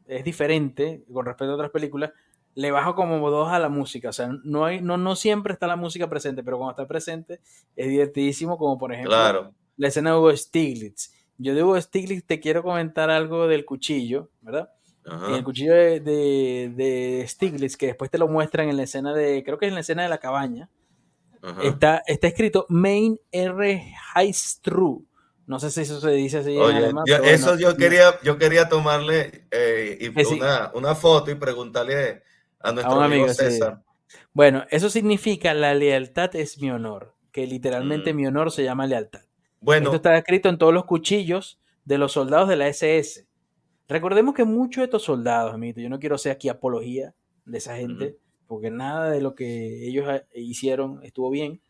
es diferente con respecto a otras películas, le bajo como dos a la música. O sea, no siempre está la música presente, pero cuando está presente es divertidísimo, como por ejemplo Claro. la escena de Hugo Stiglitz. Yo de Hugo Stiglitz te quiero comentar algo del cuchillo, ¿verdad? El Ajá, cuchillo de Stiglitz, que después te lo muestran en la escena de, creo que es en la escena de la cabaña, ajá. está escrito Main R. Heistrue. No sé si eso se dice así en Oye, alemán, pero bueno, yo quería tomarle que sí, una foto y preguntarle a a un nuestro amigo amigo, sí. César. Bueno, eso significa la lealtad es mi honor, que literalmente Mm, mi honor se llama lealtad. Esto bueno, está escrito en todos los cuchillos de los soldados de la SS. Recordemos que muchos de estos soldados, amiguito, yo no quiero hacer aquí apología de esa ujú, gente, porque nada de lo que ellos hicieron estuvo bien,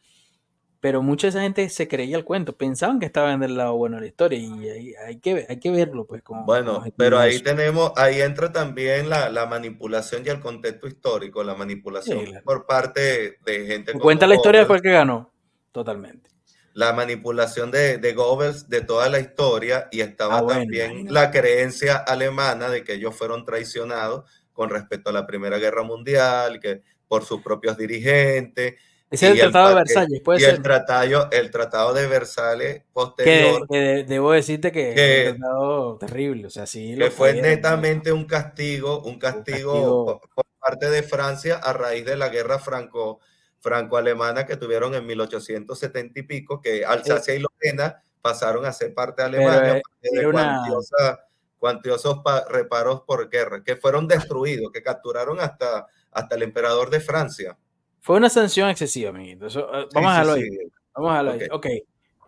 pero mucha de esa gente se creía el cuento, pensaban que estaban del lado bueno de la historia y hay que verlo pues con bueno, pero objetividad ahí eso. tenemos, ahí entra también la manipulación y el contexto histórico, la Sí, manipulación claro. por parte de gente Que como cuenta la historia Goebbels, después que ganó, totalmente. la manipulación de Goebbels de toda la historia, y Ah, estaba bueno, también imagínate. la creencia alemana de que ellos fueron traicionados con respecto a la Primera Guerra Mundial, que por sus propios dirigentes, Ese es el Tratado de Versalles, puede y ser. el tratado de Versalles posterior, Debo decirte que es un que, tratado terrible, o sea, sí que lo fue fue, hermano. netamente un Un castigo castigo. por parte de Francia a raíz de la guerra franco-alemana que tuvieron en 1870 y pico, que eh, Alsacia y Lorena pasaron a ser parte de pero Alemania a partir era de una, cuantiosos reparos por guerra, que fueron destruidos, que capturaron hasta el emperador de Francia. fue una sanción excesiva, amiguito. Eso, Sí, vamos a sí, dejarlo sí. ahí. Vamos a dejarlo Ok. ahí. Ok.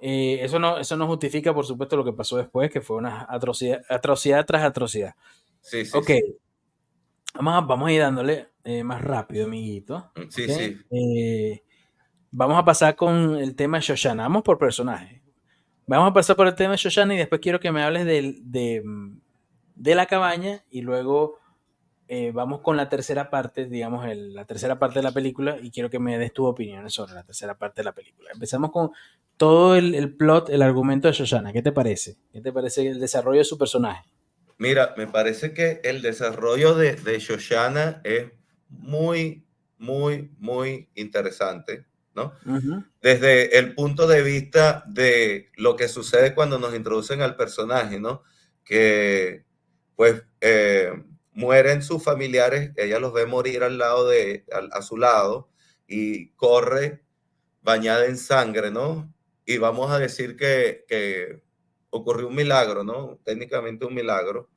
Eso no justifica, por supuesto, lo que pasó después, que fue una atrocidad tras atrocidad. Sí, sí, Ok, sí. vamos a ir dándole más rápido, amiguito. Ok. Sí, sí. Vamos a pasar con el tema de Shoshana. Vamos por personaje. Vamos a pasar por el tema de Shoshana y después quiero que me hables de la cabaña y luego vamos con la tercera parte, digamos, la tercera parte de la película y quiero que me des tus opiniones sobre la tercera parte de la película. Empezamos todo el plot, el argumento de Shoshana. ¿Qué te parece? ¿Qué te parece el desarrollo de su personaje? Mira, me parece que el desarrollo de Shoshana es muy, muy interesante, ¿no? Ujú. Desde el punto de vista de lo que sucede cuando nos introducen al personaje, ¿no? Que pues mueren sus familiares, ella los ve morir al lado a su lado y corre bañada en sangre, ¿no? Y vamos a decir que ocurrió un milagro, ¿no? Técnicamente un milagro,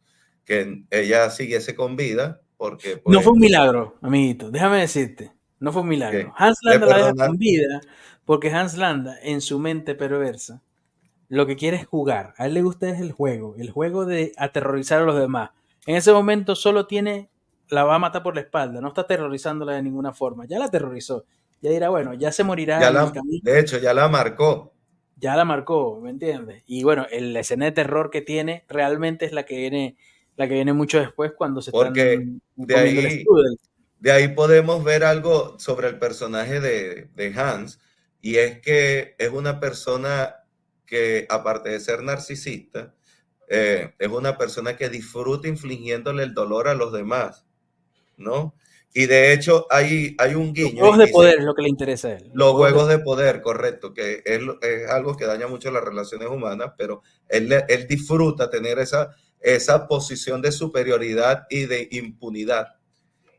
que ella siguiese con vida, porque No fue pues un milagro, amiguito. Déjame decirte. No fue un milagro. que Hans le Landa la deja perdonan. con vida porque Hans Landa, en su mente perversa, lo que quiere es jugar. A él le gusta es el juego de aterrorizar a los demás. En ese momento solo tiene, la va a matar por la espalda, no está aterrorizándola de ninguna forma. Ya la aterrorizó. Ya dirá, bueno, ya se morirá en el camino. De hecho, ya la marcó, Ya la marcó, ¿me entiendes? Y bueno, la escena de terror que tiene realmente es la que viene mucho después cuando se porque están de comiendo el ahí, strudel. de ahí podemos ver algo sobre el personaje de Hans, y es que es una persona que, aparte de ser narcisista, es una persona que disfruta infligiéndole el dolor a los demás, ¿no? Y de hecho hay un Los guiño y juegos de dice, poder es lo que le interesa a él. Los los juegos de juegos de poder. poder, correcto, que es algo que daña mucho las relaciones humanas, pero él disfruta tener esa posición de superioridad y de impunidad,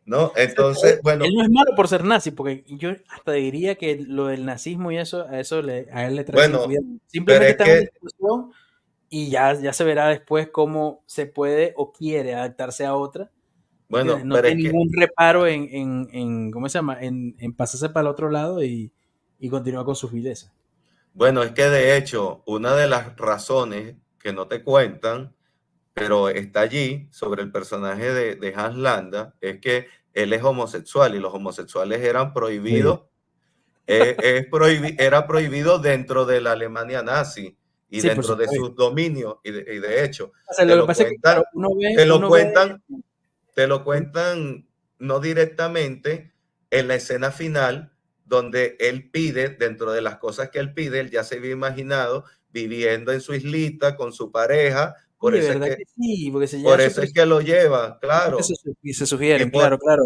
¿no? Exacto. Entonces, Él bueno, no es malo por ser nazi, porque yo hasta diría que lo del nazismo y eso, a él le trae bueno, tranquilidad. pero Simplemente es está en una que, situación y ya se verá después cómo se puede o quiere adaptarse a otra. ¿Entiendes? bueno, No pero es tiene que, ningún reparo en ¿cómo se llama? En pasarse para el otro lado y continuar con sus vidas. bueno, es que de hecho, una de las razones que no te cuentan, pero está allí sobre el personaje de Hans Landa, es que él es homosexual y los homosexuales eran Sí. prohibidos. Era prohibido dentro de la Alemania nazi y Sí, por dentro de supuesto. sus dominios, y de hecho, O sea, te lo que lo pasa es que, claro, cuentan, te lo uno ve, cuentan, te lo cuentan no directamente en la escena final, donde él pide, dentro de las cosas que él pide, él ya se había imaginado viviendo en su islita con su pareja, oye, ¿verdad que sí? Porque se lleva por su eso es que lo lleva, que claro, se y sugieren, claro, por, claro.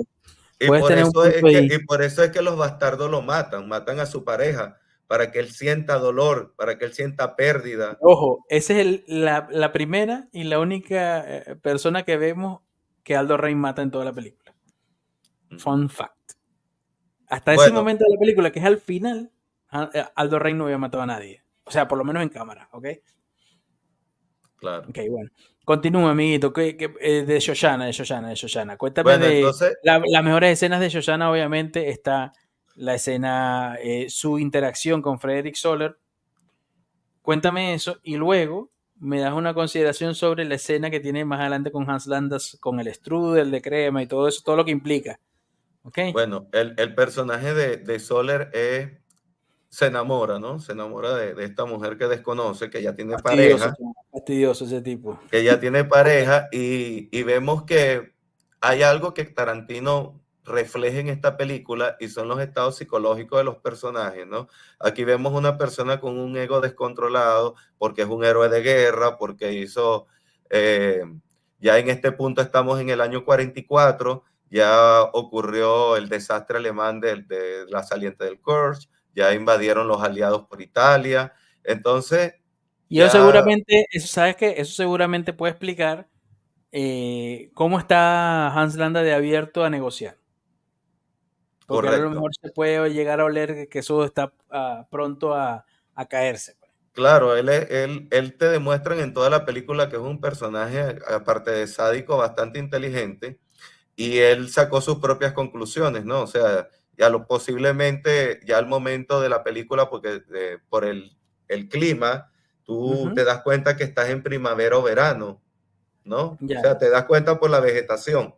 y Puedes por tener un eso punto es que, ahí. y por eso es que los bastardos lo matan a su pareja, para que él sienta dolor, para que él sienta pérdida. Ojo, esa es la primera y la única persona que vemos que Aldo Rey mata en toda la película. Ujú. Fun fact. Hasta ese Bueno, momento de la película, que es al final, Aldo Rey no había matado a nadie. O sea, por lo menos en cámara, ¿ok? claro. Ok, bueno. Continúa, amiguito. De Shoshana, de Shoshana, de Shoshana. Cuéntame Bueno, de entonces, las mejores escenas de Shoshana, obviamente, está la escena, su interacción con Frederick Soler. Cuéntame eso y luego me das una consideración sobre la escena que tiene más adelante con Hans Landas, con el strudel de crema y todo eso, todo lo que implica. ¿Ok? bueno, el personaje de Soler se enamora, ¿no? Se enamora de esta mujer que desconoce, Fastidioso, chamo, fastidioso ese tipo. que ya tiene pareja, y vemos que hay algo que Tarantino refleja en esta película y son los estados psicológicos de los personajes, ¿no? Aquí vemos una persona con un ego descontrolado porque es un héroe de guerra, porque hizo, eh, ya en este punto estamos en el año 44, ya ocurrió el desastre alemán de la saliente del Kursk, ya invadieron los aliados por Italia, entonces Y eso ya, seguramente, eso, ¿sabes qué? Eso seguramente puede explicar cómo está Hans Landa de abierto a negociar. Porque a lo correcto. mejor se puede llegar a oler que eso está pronto a caerse, pues. Claro, él te demuestran en toda la película que es un personaje, aparte de sádico, bastante inteligente, y él sacó sus propias conclusiones, ¿no? O sea, posiblemente ya al momento de la película, porque por el clima, tú Ujú. te das cuenta que estás en primavera o verano, ¿no? O Ya, sea, te das cuenta por la vegetación.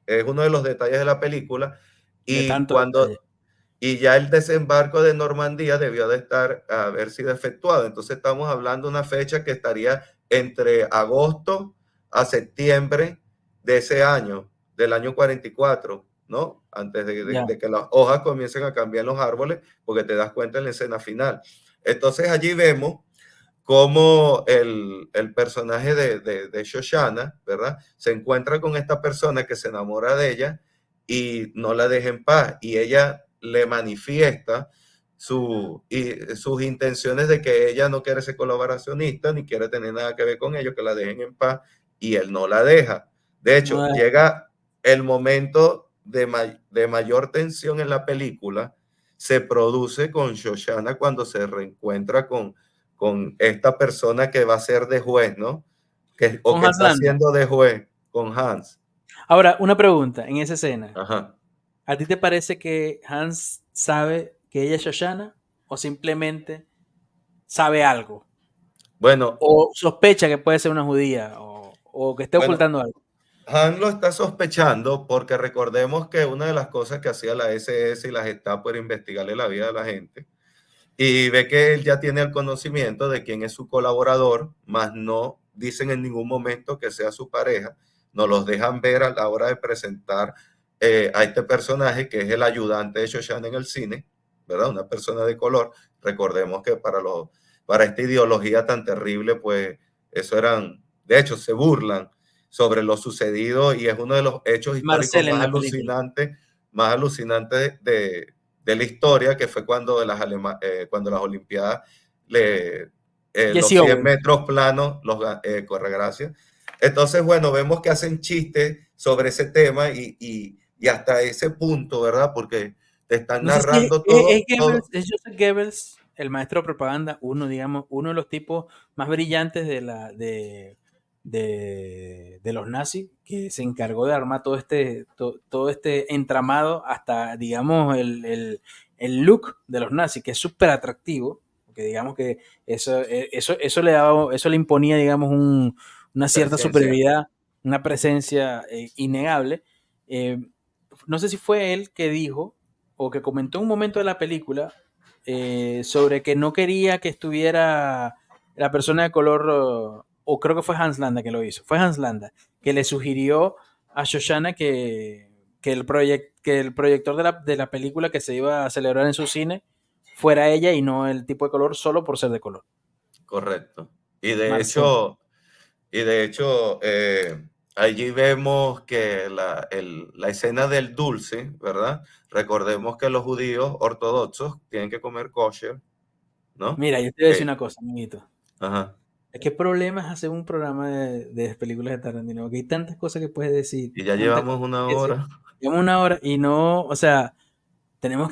Es uno de los detalles de la película. de Y tanto detalle. cuando y ya el desembarco de Normandía debió de haber sido efectuado. Entonces estamos hablando de una fecha que estaría entre agosto a septiembre de ese año, del año 44, ¿no? Antes Ya. de que las hojas comiencen a cambiar en los árboles, porque te das cuenta en la escena final. Entonces allí vemos cómo el personaje de Shoshana, ¿verdad? Se encuentra con esta persona que se enamora de ella y no la deja en paz. Y ella le manifiesta sus intenciones de que ella no quiere ser colaboracionista ni quiere tener nada que ver con ellos, que la dejen en paz, y él no la deja. De hecho, No, llega el momento de mayor tensión en la película, se produce con Shoshana cuando se reencuentra con esta persona que va a ser de juez, ¿no? O con que Hans está Landa. haciendo de juez, con Hans. Ahora, una pregunta en esa escena. Ajá. ¿A ti te parece que Hans sabe que ella es Shoshana o simplemente sabe algo? Bueno, ¿O sospecha que puede ser una judía o que esté bueno, ocultando algo? Han lo está sospechando porque recordemos que una de las cosas que hacía la SS y la Gestapo era investigarle la vida de la gente. Y ve que él ya tiene el conocimiento de quién es su colaborador, mas no dicen en ningún momento que sea su pareja. Nos los dejan ver a la hora de presentar a este personaje que es el ayudante de Shoshana en el cine, ¿verdad? Una persona de color. Recordemos que para esta ideología tan terrible, pues eso eran, de hecho, se burlan sobre lo sucedido y es uno de los hechos históricos Marcel en la película. más alucinantes de la historia, que fue cuando cuando las Olimpiadas, los Jesse 100 Owens. metros planos, corre gracias. Entonces, bueno, vemos que hacen chistes sobre ese tema y hasta ese punto, ¿verdad? Porque te están No sé si narrando es todo, Goebbels, todo. es Joseph Goebbels, el maestro de propaganda, uno de los tipos más brillantes de los nazis, que se encargó de armar todo este entramado hasta, digamos, el look de los nazis, que es súper atractivo, porque digamos que eso le imponía, digamos, una cierta Presencia. superioridad, una presencia innegable. Eh, no sé si fue él que dijo o que comentó un momento de la película sobre que no quería que estuviera la persona de color, o creo que fue Hans Landa que lo hizo, fue Hans Landa, que le sugirió a Shoshana que el proyector de la película que se iba a celebrar en su cine fuera ella y no el tipo de color solo por ser de color. Correcto. Y de Marcel. hecho, allí vemos que la escena del dulce, ¿verdad? Recordemos que los judíos ortodoxos tienen que comer kosher, ¿no? Mira, yo te voy a decir Eh, una cosa, amiguito. ajá. ¿Qué problema es hacer un programa de películas de Tarantino? Porque hay tantas cosas que puedes decir, Y ya tantas llevamos cosas una que decir. hora. Llevamos una hora y no, o sea, tenemos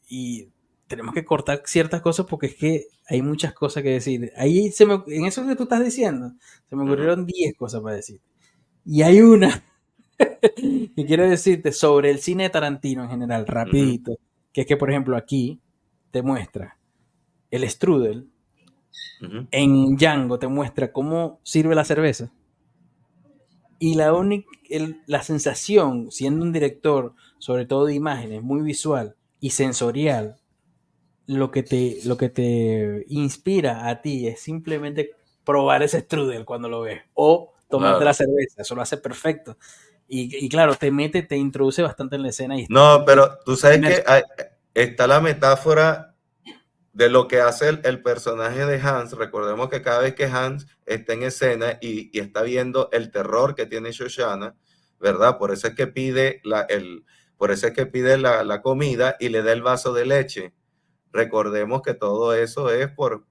y tenemos que cortar ciertas cosas porque es que hay muchas cosas que decir. Ahí en eso que tú estás diciendo, se me Ujú, ocurrieron 10 cosas para decir. Y hay una que quiero decirte sobre el cine de Tarantino en general, ujú, rapidito, que es que, por ejemplo, aquí te muestra el strudel, ujú. en Django te muestra cómo sirve la cerveza. Y la sensación, siendo un director, sobre todo de imágenes, muy visual y sensorial, lo que te inspira a ti es simplemente probar ese strudel cuando lo ves o tomarte la Claro. cerveza, eso lo hace perfecto. Y claro, te introduce bastante en la escena y estás No, pero tú sabes que inmerso. está la metáfora de lo que hace el personaje de Hans. Recordemos que cada vez que Hans está en escena y está viendo el terror que tiene Shoshana, ¿verdad? Por eso es que por eso es que pide la comida y le da el vaso de leche. Recordemos que todo eso es por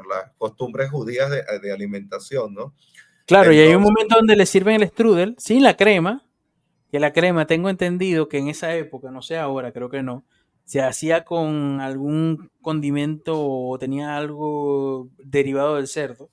las costumbres judías de alimentación, ¿no? Claro, y hay un Entonces, momento donde le sirven el strudel sin la crema, que la crema tengo entendido que en esa época, no sé ahora, creo que no, se hacía con algún condimento o tenía algo derivado del cerdo.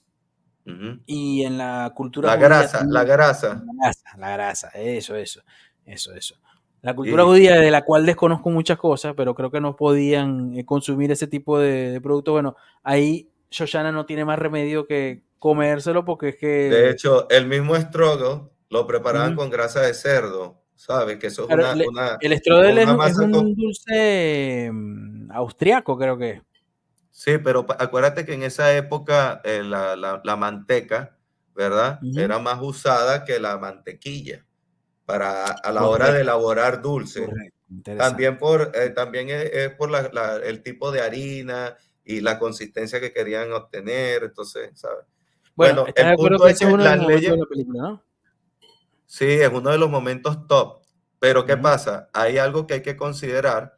ujú. Y en la cultura La judía grasa, la también, grasa. la grasa, eso. La cultura Y, judía, de la cual desconozco muchas cosas, pero creo que no podían consumir ese tipo de producto. Bueno, ahí Shoshana no tiene más remedio que comérselo porque es de que hecho, el mismo estrogo lo preparaban mm, con grasa de cerdo, ¿sabes? Que eso es claro, el strudel es, una es masa un con... dulce austriaco, creo que es. Sí, pero acuérdate que en esa época la manteca, ¿verdad? Ujú. Era más usada que la mantequilla a la hora de Correcto, elaborar dulce. correcto, interesante. También es por el tipo de harina, y la consistencia que querían obtener, entonces, ¿sabes? Bueno, Bueno, ¿estás de el acuerdo punto que es ese es que uno de los las momentos de leyes, la película, ¿no? sí, es uno de los momentos top, pero ¿qué Ujú. pasa? Hay algo que hay que considerar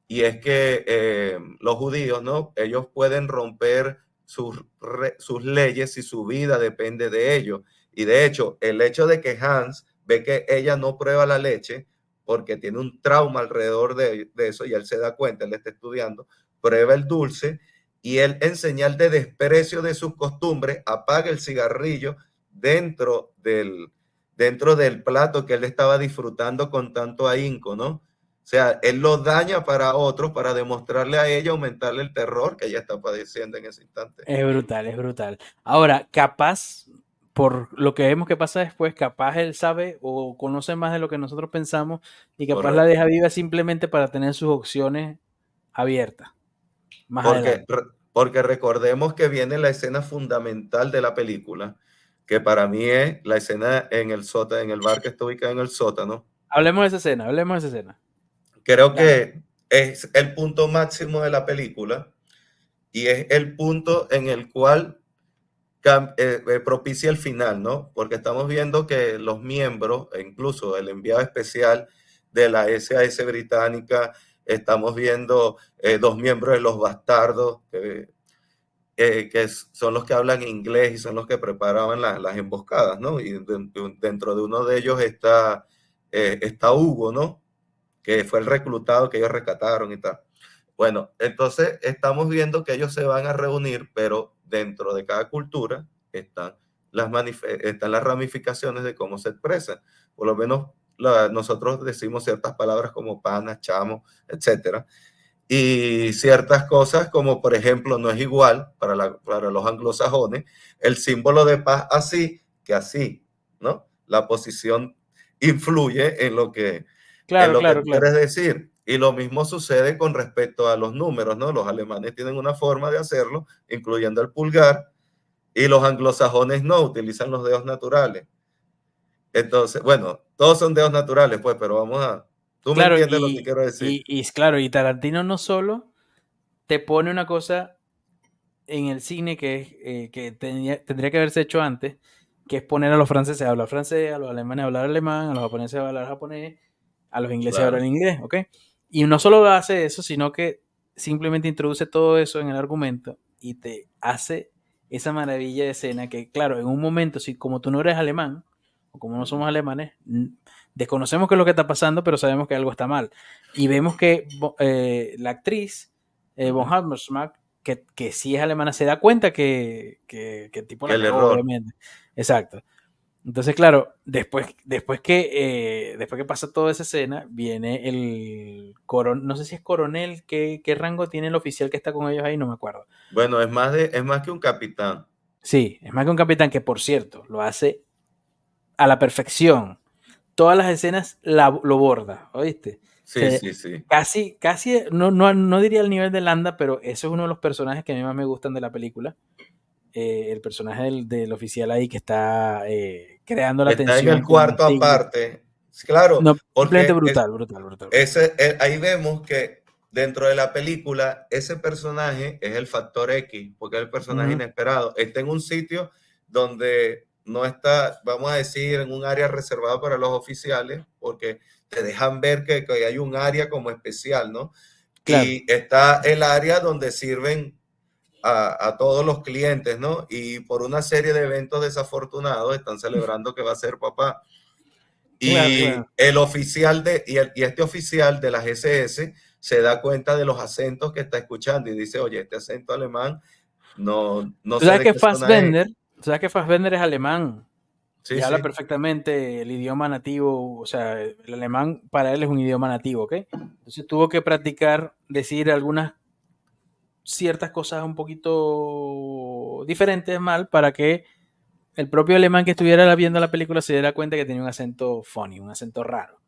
y es que los judíos, ¿no? Ellos pueden romper sus leyes y su vida depende de ellos. Y de hecho, el hecho de que Hans ve que ella no prueba la leche porque tiene un trauma alrededor de eso y él se da cuenta, él está estudiando, prueba el dulce y él en señal de desprecio de sus costumbres apaga el cigarrillo dentro del plato que él estaba disfrutando con tanto ahínco, ¿no? O sea, él lo daña para otros para demostrarle a ella, aumentarle el terror que ella está padeciendo en ese instante. Es brutal, es brutal. Ahora, capaz, por lo que vemos que pasa después, capaz él sabe o conoce más de lo que nosotros pensamos y capaz la Correcto. deja viva simplemente para tener sus opciones abiertas más Porque, adelante. porque recordemos que viene la escena fundamental de la película, que para mí es la escena en el sótano, en el bar que está ubicado en el sótano. Hablemos de esa escena, hablemos de esa escena. Creo Dale. que es el punto máximo de la película y es el punto en el cual propicia el final, ¿no? Porque estamos viendo que los miembros, e incluso el enviado especial de la SAS británica, estamos viendo dos miembros de los bastardos, que son los que hablan inglés y son los que preparaban las emboscadas, ¿no? Y dentro de uno de ellos está Hugo, ¿no? Que fue el reclutado que ellos rescataron y tal. Bueno, entonces estamos viendo que ellos se van a reunir, pero dentro de cada cultura están las ramificaciones de cómo se expresan. Por lo menos nosotros decimos ciertas palabras como pana, chamo, etcétera. Y ciertas cosas como, por ejemplo, no es igual para los anglosajones el símbolo de paz así que así, ¿no? La posición influye en Claro, lo que claro, tú claro. quieres decir. Y lo mismo sucede con respecto a los números, ¿no? Los alemanes tienen una forma de hacerlo, incluyendo el pulgar, y los anglosajones no, utilizan los dedos naturales. Entonces, bueno, todos son dedos naturales, pues, pero tú me Claro, entiendes lo que quiero decir. claro, y Tarantino no solo te pone una cosa en el cine que es que tendría que haberse hecho antes, que es poner a los franceses a hablar francés, a los alemanes a hablar alemán, a los japoneses a hablar japonés, a los ingleses a hablar Claro. inglés, ¿ok? Y no solo hace eso, sino que simplemente introduce todo eso en el argumento y te hace esa maravilla de escena que, claro, en un momento, si como tú no eres alemán, o como no somos alemanes, desconocemos qué es lo que está pasando, pero sabemos que algo está mal. Y vemos que la actriz, von Hammersmark, que sí es alemana, se da cuenta que el tipo Que la el cagó, error. obviamente. Exacto. Entonces, claro, después que pasa toda esa escena, viene el coronel, no sé si es coronel, ¿qué rango tiene el oficial que está con ellos ahí? No me acuerdo. Bueno, es más que un capitán. Sí, es más que un capitán que, por cierto, lo hace a la perfección. Todas las escenas lo borda, ¿oíste? O Sí, sea, sí, sí. casi, no diría el nivel de Landa, pero eso es uno de los personajes que a mí más me gustan de la película. El personaje del oficial ahí que está creando la Está en tensión el con cuarto Stiglitz. aparte. Claro, No, simplemente porque brutal, brutal, brutal, brutal. ahí vemos que dentro de la película ese personaje es el factor X, porque es el personaje Ujú. inesperado. Está en un sitio donde no está, vamos a decir, en un área reservada para los oficiales, porque te dejan ver que hay un área como especial, ¿no? Claro, Y está el área donde sirven a todos los clientes, ¿no? Y por una serie de eventos desafortunados están celebrando que va a ser papá. claro, claro. Y el oficial y este oficial de las SS se da cuenta de los acentos que está escuchando y dice, oye, este acento alemán no Tú sé sabes de que qué zona es. Fassbender es alemán y Sí, habla sí, perfectamente el idioma nativo, o sea, el alemán para él es un idioma nativo, ¿ok? Entonces tuvo que practicar decir algunas ciertas cosas un poquito diferentes mal para que el propio alemán que estuviera viendo la película se diera cuenta que tenía un acento funny, un acento raro.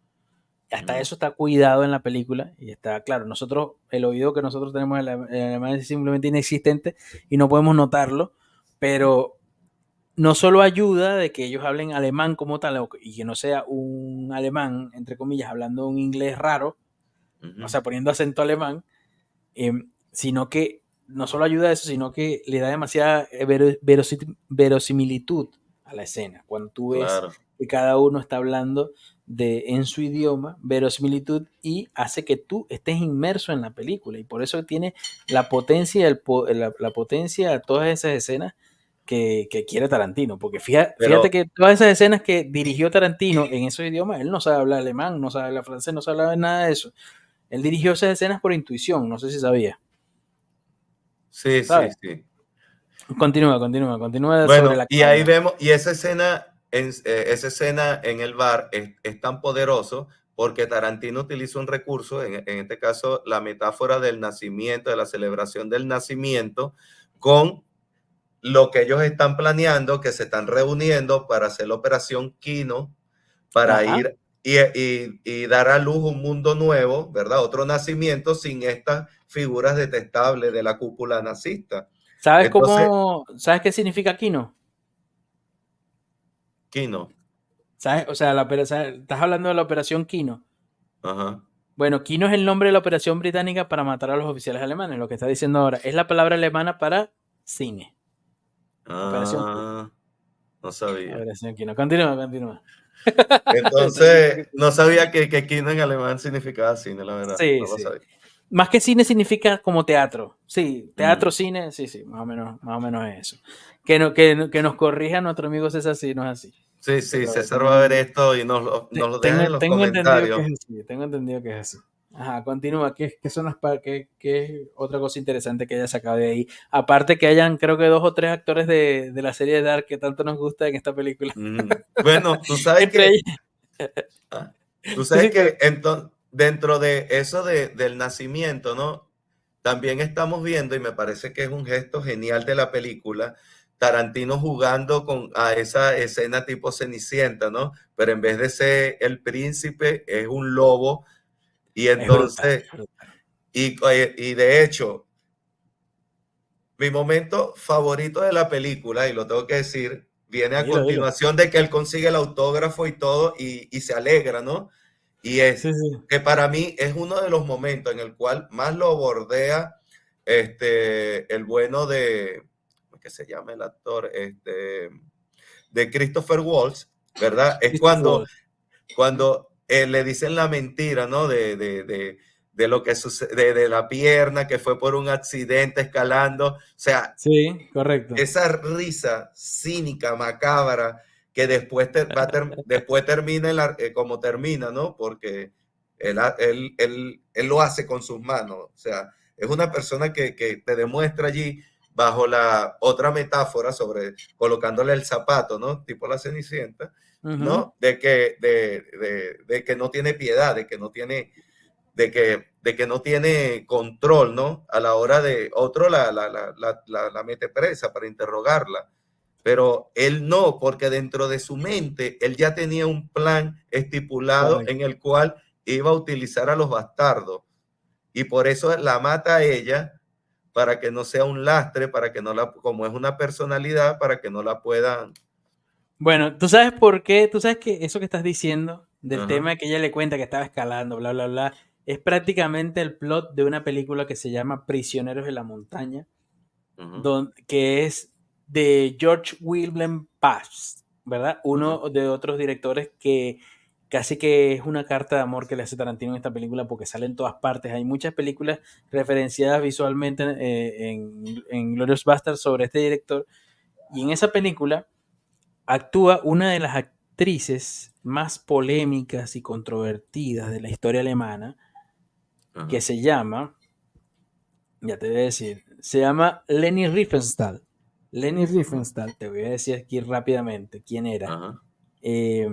Hasta mm, eso está cuidado en la película y está claro. Nosotros, el oído que nosotros tenemos en alemán es simplemente inexistente y no podemos notarlo, pero no solo ayuda de que ellos hablen alemán como tal y que no sea un alemán, entre comillas, hablando un inglés raro, o ujú. sea, poniendo acento alemán, sino que no solo ayuda a eso, sino que le da demasiada verosimilitud a la escena. Cuando tú ves Claro. que cada uno está hablando en su idioma, verosimilitud, y hace que tú estés inmerso en la película. Y por eso tiene la potencia, la potencia a todas esas escenas que quiere Tarantino. Porque fíjate Pero que todas esas escenas que dirigió Tarantino en esos idiomas, él no sabe hablar alemán, no sabe hablar francés, no sabe hablar nada de eso. Él dirigió esas escenas por intuición, no sé si sabía. sí, sí, ¿Sabes? sí. Continúa sobre Bueno, la y ahí cámara. vemos, y esa escena en el bar es tan poderoso porque Tarantino utiliza un recurso, en este caso la metáfora del nacimiento, de la celebración del nacimiento, con lo que ellos están planeando, que se están reuniendo para hacer la operación Kino, para Ajá. ir y dar a luz un mundo nuevo, ¿verdad? Otro nacimiento sin estas figuras detestables de la cúpula nazista. Entonces, ¿Sabes qué significa Kino? Kino, ¿Sabes? O sea, estás hablando de la operación Kino. ajá. Bueno, Kino es el nombre de la operación británica para matar a los oficiales alemanes. Lo que está diciendo ahora es la palabra alemana para cine. Operación Kino. Ah, no sabía. Operación Kino. Continúa. Entonces, no sabía que Kino en alemán significaba cine, la verdad. Sí, No lo sí. sabía. Más que cine significa como teatro. Sí, teatro, Mm. cine, sí, más o menos es eso. Que nos corrija nuestro amigo César si no es así. Sí, sí, Pero César va a ver esto y nos lo dejan en los tengo entendido que comentarios. es así. Tengo entendido que es así. Ajá, continúa. ¿Qué son qué es otra cosa interesante que haya sacado de ahí? Aparte que hayan, creo que 2 o 3 actores de la serie de Dark que tanto nos gusta en esta película. Bueno, tú sabes Entre que, ellos. ah, tú Sí, sabes sí, que dentro de eso del nacimiento, ¿no? También estamos viendo, y me parece que es un gesto genial de la película, Tarantino jugando a esa escena tipo Cenicienta, ¿no? Pero en vez de ser el príncipe, es un lobo. Y es brutal. entonces, y de hecho, mi momento favorito de la película, y lo tengo que decir, viene a Dilo. continuación de que él consigue el autógrafo y todo y se alegra, ¿no? Y es Sí, sí. que para mí es uno de los momentos en el cual más lo bordea el bueno ¿cómo que se llama el actor? De Christopher Waltz, ¿verdad? Es Christopher Waltz. cuando le dicen la mentira, ¿no? De lo que sucede, de la pierna, que fue por un accidente escalando. O sea, Sí, correcto. esa risa cínica, macabra, que después termina como termina, ¿no? Porque él lo hace con sus manos. O sea, es una persona que te demuestra allí bajo la otra metáfora sobre colocándole el zapato, ¿no? Tipo la Cenicienta, Ujú. ¿no? De que no tiene piedad, de que no tiene control, ¿no? A la hora de otro la mete presa para interrogarla, pero él no, porque dentro de su mente él ya tenía un plan estipulado en Correcto. el cual iba a utilizar a los bastardos y por eso la mata a ella para que no sea un lastre, para que no como es una personalidad, para que no la puedan. Bueno, ¿tú sabes por qué? ¿Tú sabes que eso que estás diciendo del Ajá, tema que ella le cuenta que estaba escalando, bla, bla, bla, es prácticamente el plot de una película que se llama Prisioneros de la Montaña, ajá, que es de George William Pabst, ¿verdad? ajá, Uno de otros directores que casi que es una carta de amor que le hace Tarantino en esta película porque sale en todas partes. Hay muchas películas referenciadas visualmente en Glorious Bastards sobre este director. Y en esa película actúa una de las actrices más polémicas y controvertidas de la historia alemana, que ajá, se llama, ya te voy a decir, se llama Leni Riefenstahl. Leni Riefenstahl, te voy a decir aquí rápidamente quién era. ajá, Eh,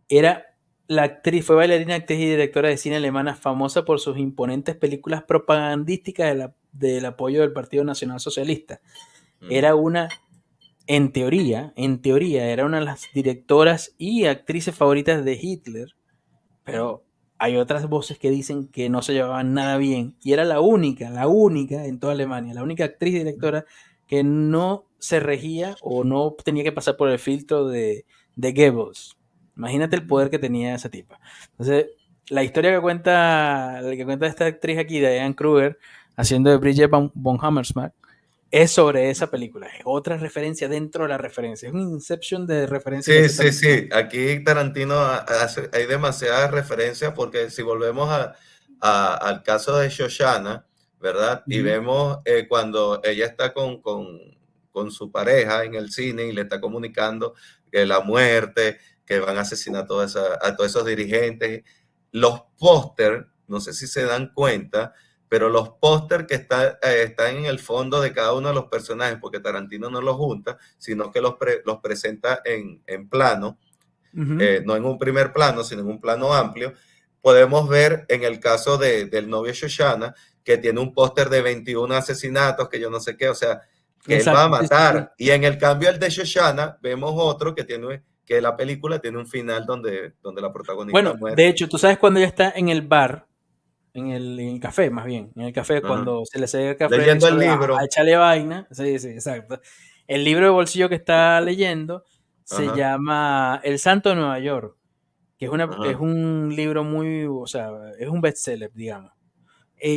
Era la actriz, fue bailarina, actriz y directora de cine alemana famosa por sus imponentes películas propagandísticas del apoyo del Partido Nacional Socialista. ajá, Era una en teoría, era una de las directoras y actrices favoritas de Hitler, ajá, pero hay otras voces que dicen que no se llevaban nada bien. Y era la única en toda Alemania, la única actriz y directora que no se regía o no tenía que pasar por el filtro de Goebbels. Imagínate el poder que tenía esa tipa. Entonces, la historia que cuenta esta actriz aquí, Diane Kruger, haciendo de Bridget von Hammersmark, es sobre esa película. Es otra referencia dentro de la referencia. Es un Inception de referencia que Sí, hace sí, Tarantino. sí. Aquí Tarantino hay demasiadas referencias porque si volvemos al caso de Shoshana, ¿verdad? Y Ujú. vemos cuando ella está con su pareja en el cine y le está comunicando que la muerte, que van a asesinar a todos esos dirigentes. Los póster, no sé si se dan cuenta, pero los póster que están en el fondo de cada uno de los personajes, porque Tarantino no los junta, sino que los presenta en plano, Ujú. no en un primer plano, sino en un plano amplio. Podemos ver en el caso del novio Shoshana, que tiene un póster de 21 asesinatos, que yo no sé qué, o sea, que él va a Exacto, sí, sí, sí. matar. Y en el cambio, el de Shoshana, vemos otro que la película tiene un final donde la protagonista Bueno, muere. de hecho, tú sabes cuando ella está en el bar, en el café más bien, en el café, Ajá. cuando se le acerca a Fred Leyendo el Eastwood a libro. echarle vaina, sí, sí, exacto. El libro de bolsillo que está leyendo se Ajá, llama El Santo de Nueva York, que es ajá. un libro muy, o sea, es un bestseller, digamos.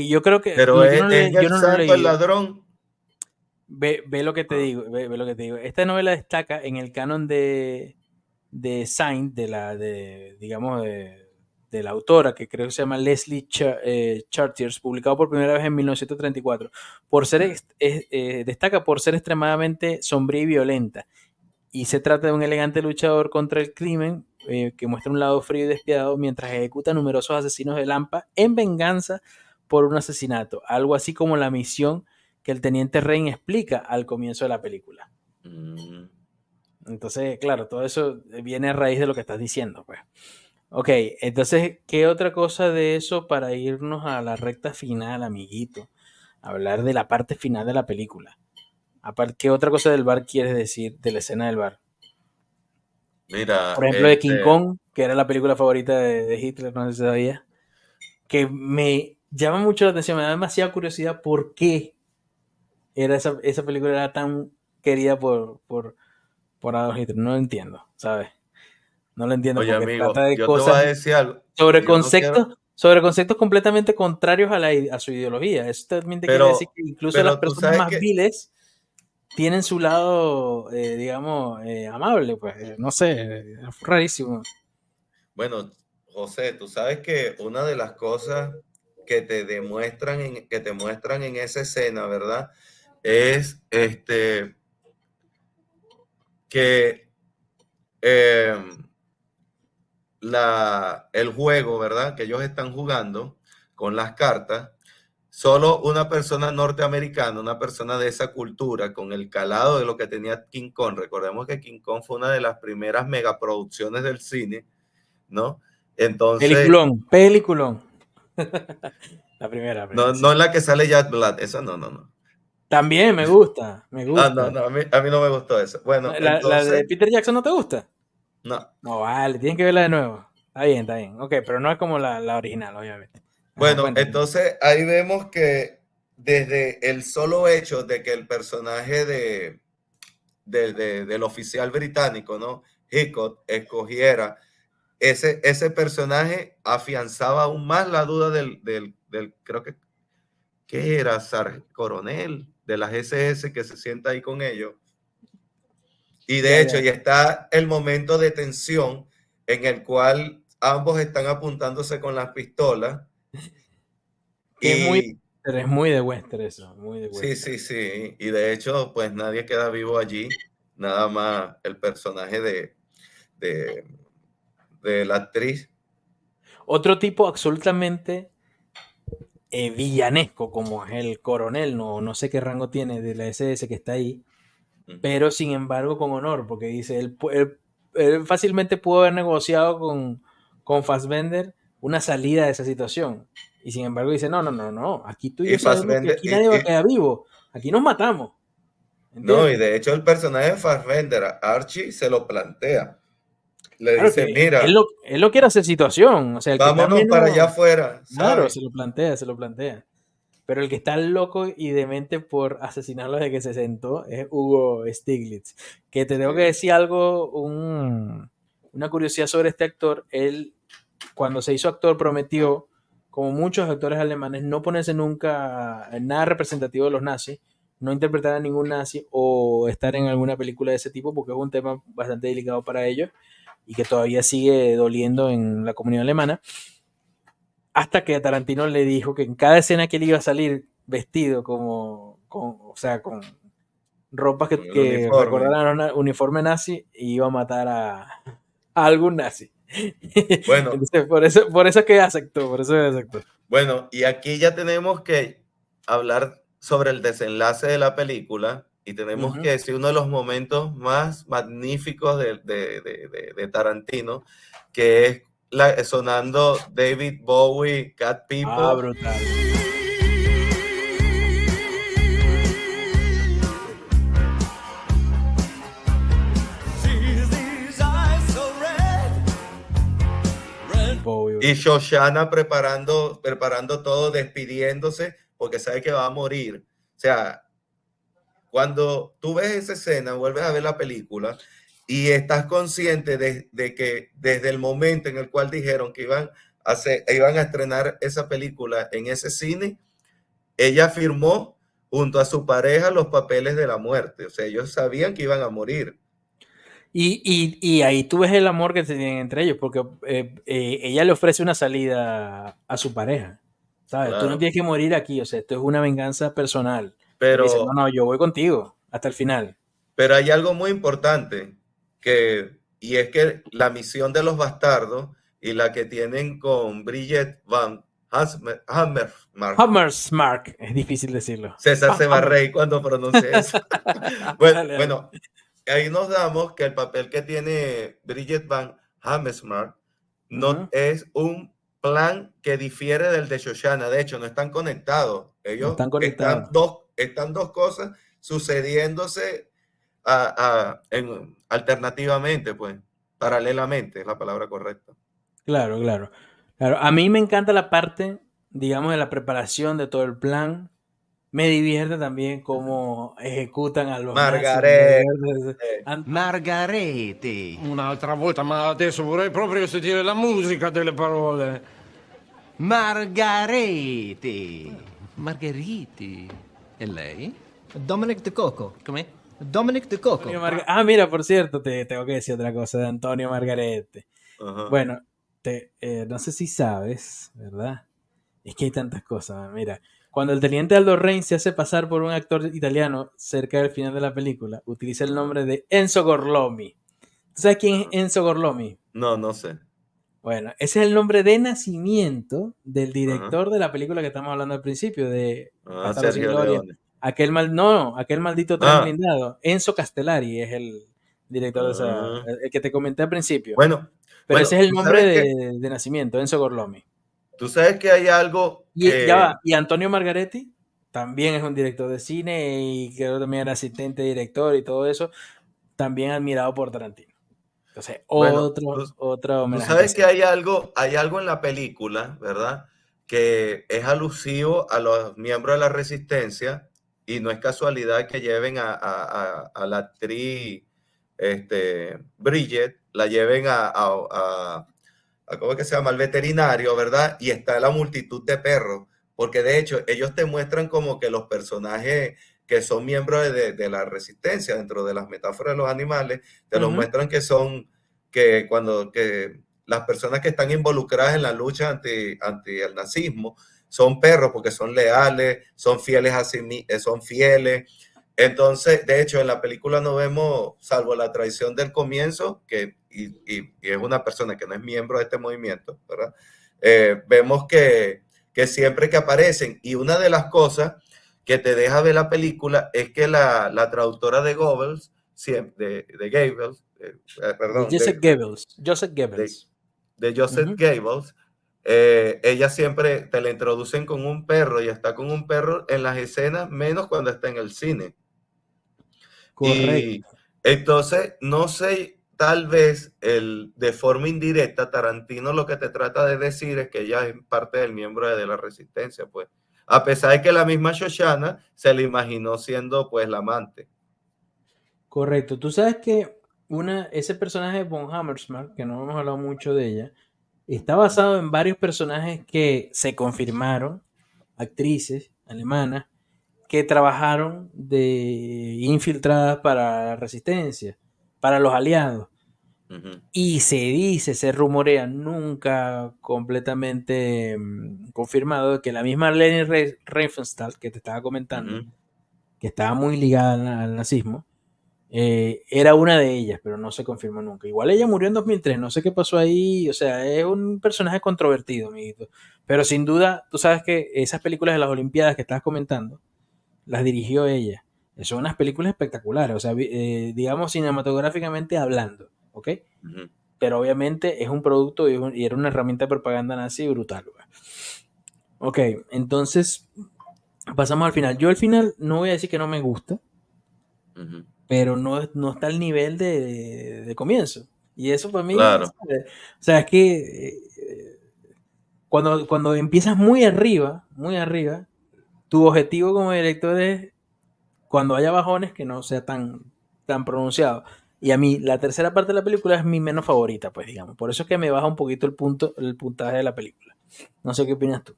Yo creo que, Pero es yo el no lo he santo, el leído. ladrón. Ve lo que te Ah, digo, ve lo que te digo. Esta novela destaca en el canon de Saint, digamos, de la autora, que creo que se llama Leslie Chartiers, publicado por primera vez en 1934, destaca por ser extremadamente sombría y violenta. Y se trata de un elegante luchador contra el crimen que muestra un lado frío y despiadado mientras ejecuta numerosos asesinos de Lampa en venganza por un asesinato. Algo así como la misión que el teniente Rain explica al comienzo de la película. mm. Entonces, claro, todo eso viene a raíz de lo que estás diciendo, pues. Ok, entonces, ¿qué otra cosa de eso para irnos a la recta final, amiguito? Hablar de la parte final de la película. Aparte, ¿qué otra cosa del bar quieres decir de la escena del bar? Por Mira, ejemplo, de King Kong, que era la película favorita de Hitler, no sé si sabía, que me llama mucho la atención, me da demasiada curiosidad por qué esa película era tan querida por Adolf Hitler. No lo entiendo, ¿sabes? No lo entiendo oye porque trata amigo, de yo te voy cosas a decir algo. sobre Yo no quiero, sobre conceptos completamente contrarios a su ideología. Eso también te quiere decir pero, que incluso las pero tú personas sabes más que, viles tienen su lado, digamos, amable, pues, no sé, es rarísimo. bueno, José, tú sabes que una de las cosas que te muestran en esa escena, ¿verdad? Es que eh, el juego, ¿verdad? Que ellos están jugando con las cartas. Solo una persona norteamericana, una persona de esa cultura, con el calado de lo que tenía King Kong. Recordemos que King Kong fue una de las primeras megaproducciones del cine, ¿no? Entonces, Peliculón, peliculón. La no, primera, sí. no en la que sale Jack Black, esa no, no, no. También me gusta, me Ah, no, gusta. no, a mí no me gustó eso. Bueno, La de entonces, Peter Jackson no te gusta. no. No, vale, tienes que verla de nuevo. Está bien, está bien. Ok, pero no es como la original, obviamente. Ajá, Bueno, cuéntame. entonces ahí vemos que desde el solo hecho de que el personaje del oficial británico, ¿no? Hickok, escogiera ese personaje, afianzaba aún más la duda creo que era coronel de las SS que se sienta ahí con ellos. Y Ya, de ya. hecho, ya está el momento de tensión en el cual ambos están apuntándose con las pistolas Que y es muy de western eso, muy de sí, western. sí, sí. Y de hecho, pues nadie queda vivo allí, nada más el personaje de, de la actriz. Otro tipo absolutamente villanesco, como es el coronel, no sé qué rango tiene de la SS que está ahí, Ujú. pero sin embargo con honor, porque dice, él fácilmente pudo haber negociado con Fassbender una salida de esa situación. Y sin embargo dice, no, aquí tú y Y yo sabemos que Fassbender, aquí nadie va a quedar vivo, aquí nos matamos, no, y ¿entiendes? de hecho el personaje de Fassbender, Archie, se lo plantea. Le Claro dice, que él mira, él no quiere hacer situación, o sea, el que está vámonos para allá menos, afuera, claro, ¿sabes? se lo plantea. Pero el que está loco y demente por asesinarlo desde que se sentó es Hugo Stiglitz. Que te tengo que Sí. decir algo, una curiosidad sobre este actor. Él, cuando se hizo actor, prometió como muchos actores alemanes, no ponerse nunca en nada representativo de los nazis, no interpretar a ningún nazi o estar en alguna película de ese tipo, porque es un tema bastante delicado para ellos y que todavía sigue doliendo en la comunidad alemana, hasta que a Tarantino le dijo que en cada escena que él iba a salir vestido o sea, con ropas con el que uniforme. recordaran un uniforme nazi, iba a matar a algún nazi. Bueno, Entonces, por eso es que aceptó, por eso que aceptó. bueno, y aquí ya tenemos que hablar sobre el desenlace de la película y tenemos Ujú. que decir uno de los momentos más magníficos de Tarantino, que es sonando David Bowie, Cat Ah, People. brutal. Bowie, Y bro. Shoshana preparando todo, despidiéndose, porque sabe que va a morir. O sea, cuando tú ves esa escena, vuelves a ver la película y estás consciente de que desde el momento en el cual dijeron que iban a estrenar esa película en ese cine, ella firmó junto a su pareja los papeles de la muerte. O sea, ellos sabían que iban a morir. Y ahí tú ves el amor que se tienen entre ellos, porque ella le ofrece una salida a su pareja. ¿Sabes? Tú no Claro. tienes que morir aquí, o sea, esto es una venganza personal. Y le dice, no, Pero no, yo voy contigo hasta el final. Pero hay algo muy importante y es que la misión de los bastardos y la que tienen con Bridget Van Hammersmark. Hammersmark, es difícil decirlo. César se va a Hammer. reír cuando pronuncie eso. Bueno, Dale, dale. bueno, ahí nos damos que el papel que tiene Bridget Van Hammersmark no Ujú. es un plan que difiere del de Shoshana. De hecho, no están conectados. No Ellos están conectados. están dos cosas sucediéndose alternativamente, pues, paralelamente es la palabra correcta. Claro, claro. Claro, a mí me encanta la parte, digamos, de la preparación de todo el plan. Me divierte también cómo ejecutan a los nazis. Margaret, Margarete. Un'altra volta, ma adesso vorrei proprio sentire la musica delle parole. Margarete. Margheriti. E lei? Dominic De Coco. Com'è? Dominic De Coco. Ah, mira, por cierto, te tengo que decir otra cosa de Antonio Margarete. ajá. Bueno, no sé si sabes, ¿verdad? Es que hay tantas cosas. Mira, cuando el teniente Aldo Rain se hace pasar por un actor italiano cerca del final de la película, utiliza el nombre de Enzo Gorlomi. ¿Tú sabes quién es Enzo Gorlomi? No, no sé. Bueno, ese es el nombre de nacimiento del Ajá. director de la película que estamos hablando al principio, de Bastardo sin Sergio Gloria. Leone. Aquel maldito tren Ah, blindado. Enzo Castellari es el director de esa, ah. el que te comenté al principio. Bueno, Pero ese es el tú nombre sabes que, de nacimiento, Enzo Gorlomi. hay algo Y ya que, va, y Antonio Margaretti también es un director de cine y creo que también era asistente director y todo eso, también admirado por Tarantino. Entonces, bueno, otro tú homenaje que sabes que hacer. hay algo en la película, ¿verdad? Que es alusivo a los miembros de la resistencia y no es casualidad que lleven a la actriz Bridget, la lleven ¿cómo es que se llama? Al veterinario, ¿verdad? Y está la multitud de perros, porque de hecho ellos te muestran como que los personajes que son miembros de la resistencia dentro de las metáforas de los animales, te los Ujú. muestran que son, que las personas que están involucradas en la lucha anti el nazismo son perros porque son leales, son fieles a son fieles. Entonces, de hecho, en la película no vemos, salvo la traición del comienzo, y es una persona que no es miembro de este movimiento, ¿verdad? Vemos que siempre que aparecen, y una de las cosas que te deja ver la película es que la traductora de Goebbels, de Goebbels, De perdón, Joseph Goebbels. Joseph de, Goebbels. de Joseph Ujú. Goebbels, ella siempre te la introducen con un perro y está con un perro en las escenas, menos cuando está en el cine. Y Correcto. entonces, no sé, tal vez de forma indirecta, Tarantino lo que te trata de decir es que ella es parte del miembro de la resistencia, pues. A pesar de que la misma Shoshana se le imaginó siendo, pues, la amante. Correcto. Tú sabes que ese personaje de Von Hammersmark, que no hemos hablado mucho de ella, está basado en varios personajes que se confirmaron, actrices alemanas, que trabajaron de infiltradas para la resistencia, para los aliados. Ujú, Y se dice, se rumorea, nunca completamente confirmado, que la misma Leni Riefenstahl que te estaba comentando, ujú. que estaba muy ligada al nazismo, era una de ellas, pero no se confirmó nunca. Igual ella murió en 2003, no sé qué pasó ahí, o sea, es un personaje controvertido, amiguito. Pero sin duda, tú sabes que esas películas de las Olimpiadas que estabas comentando, las dirigió ella. Son unas películas espectaculares, o sea, digamos cinematográficamente hablando, ¿ok? Ujú. Pero obviamente es un producto y era una herramienta de propaganda nazi brutal. Güey. Ok, entonces pasamos al final. Yo al final no voy a decir que no me gusta, Ujú. pero no está al nivel de comienzo. Y eso para mí, Claro, ¿sabes? O sea, es que cuando empiezas muy arriba, tu objetivo como director es cuando haya bajones que no sea tan pronunciado. Y a mí la tercera parte de la película es mi menos favorita, pues digamos. Por eso es que me baja un poquito el puntaje de la película. No sé qué opinas tú.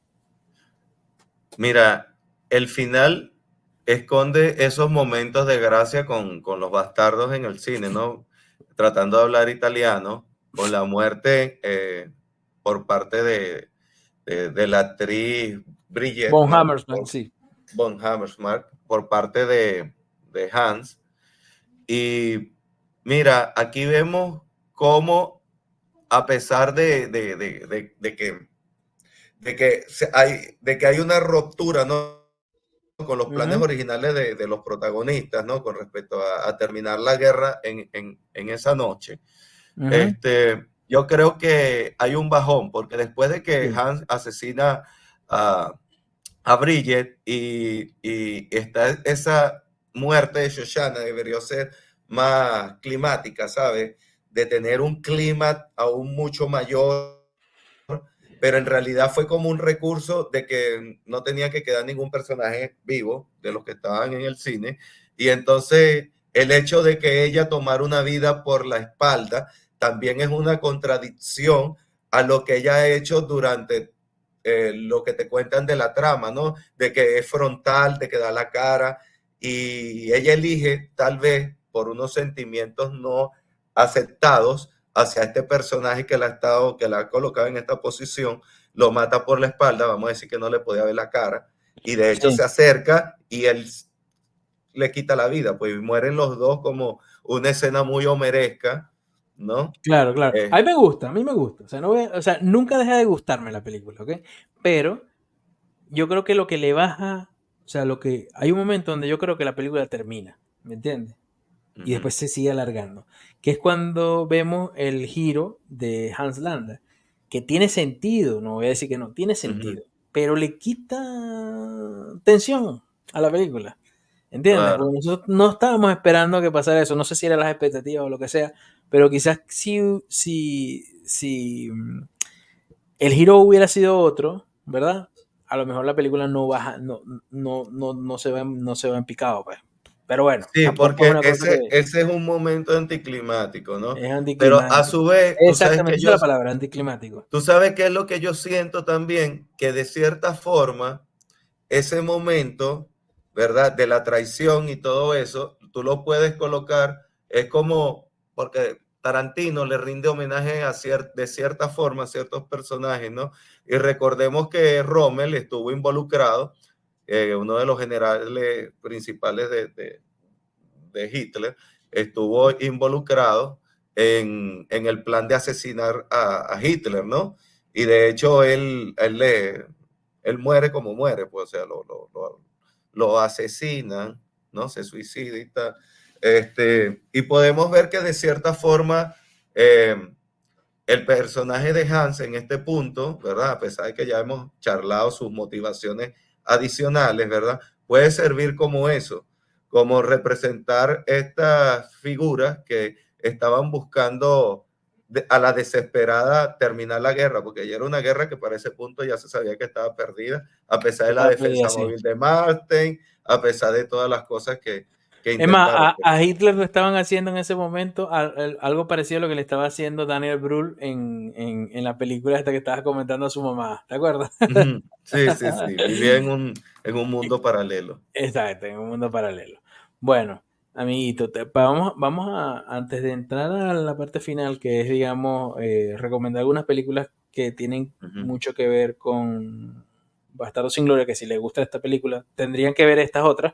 mira, el final esconde esos momentos de gracia con los bastardos en el cine, ¿no? Tratando de hablar italiano, con la muerte por parte de la actriz Bridget, Von ¿no? Hammersmark, sí. Von Hammersmark, por parte de Hans. Y mira, aquí vemos cómo, a pesar de que hay una ruptura, ¿no? Con los planes Ujú, originales de los protagonistas, ¿no? Con respecto a terminar la guerra en esa noche. ujú, Yo creo que hay un bajón, porque después de que sí, Hans asesina a, a Bridget y está esa muerte de Shoshana, debería ser más climática, ¿sabes? De tener un clima aún mucho mayor, pero en realidad fue como un recurso de que no tenía que quedar ningún personaje vivo de los que estaban en el cine. Y entonces el hecho de que ella tomara una vida por la espalda también es una contradicción a lo que ella ha hecho durante lo que te cuentan de la trama, ¿no? De que es frontal, de que da la cara y ella elige tal vez por unos sentimientos no aceptados hacia este personaje que la ha colocado en esta posición, lo mata por la espalda, vamos a decir que no le podía ver la cara, y de hecho sí, se acerca y él le quita la vida, pues mueren los dos como una escena muy homeresca, ¿no? claro, claro. Eh, A mí me gusta. O sea, o sea, nunca deja de gustarme la película, ¿ok? Pero yo creo que lo que le baja, o sea, hay un momento donde yo creo que la película termina, ¿me entiendes? Y uh-huh, después se sigue alargando, que es cuando vemos el giro de Hans Landa, que tiene sentido, no voy a decir que no, tiene uh-huh, sentido, pero le quita tensión a la película, ¿entiendes? claro, Porque nosotros no estábamos esperando que pasara eso, no sé si eran las expectativas o lo que sea, pero quizás si el giro hubiera sido otro, ¿verdad? A lo mejor la película no baja, no se va en picado, pues. Pero bueno, sí, tampoco es porque una cosa que ese es un momento anticlimático, ¿no? es Pero a anticlimático. su vez, Exactamente, esa es la palabra, anticlimático. tú sabes qué es lo que yo siento también, que de cierta forma ese momento, ¿verdad? De la traición y todo eso, tú lo puedes colocar, es como, porque Tarantino le rinde homenaje de cierta forma a ciertos personajes, ¿no? Y recordemos que Rommel estuvo involucrado, uno de los generales principales de Hitler, estuvo involucrado en el plan de asesinar a Hitler, ¿no? Y de hecho él muere como muere, pues, o sea, lo asesinan, ¿no? Se suicida y tal. Y podemos ver que de cierta forma el personaje de Hans en este punto, ¿verdad? A pesar de que ya hemos charlado sus motivaciones adicionales, ¿verdad? Puede servir como eso, como representar estas figuras que estaban buscando a la desesperada terminar la guerra, porque ya era una guerra que para ese punto ya se sabía que estaba perdida, a pesar de la Estaba perdida, defensa sí. móvil de Manstein, a pesar de todas las cosas que Es más, intentaron. a Hitler lo estaban haciendo en ese momento algo parecido a lo que le estaba haciendo Daniel Brühl en la película esta que estabas comentando a su mamá, ¿te acuerdas? Ujú. Sí, sí, sí. Vivía en un mundo paralelo. Exacto, en un mundo paralelo. Bueno, amiguito, vamos antes de entrar a la parte final, que es, digamos, recomendar algunas películas que tienen Ujú. mucho que ver con Bastardo sin Gloria, que si les gusta esta película, tendrían que ver estas otras.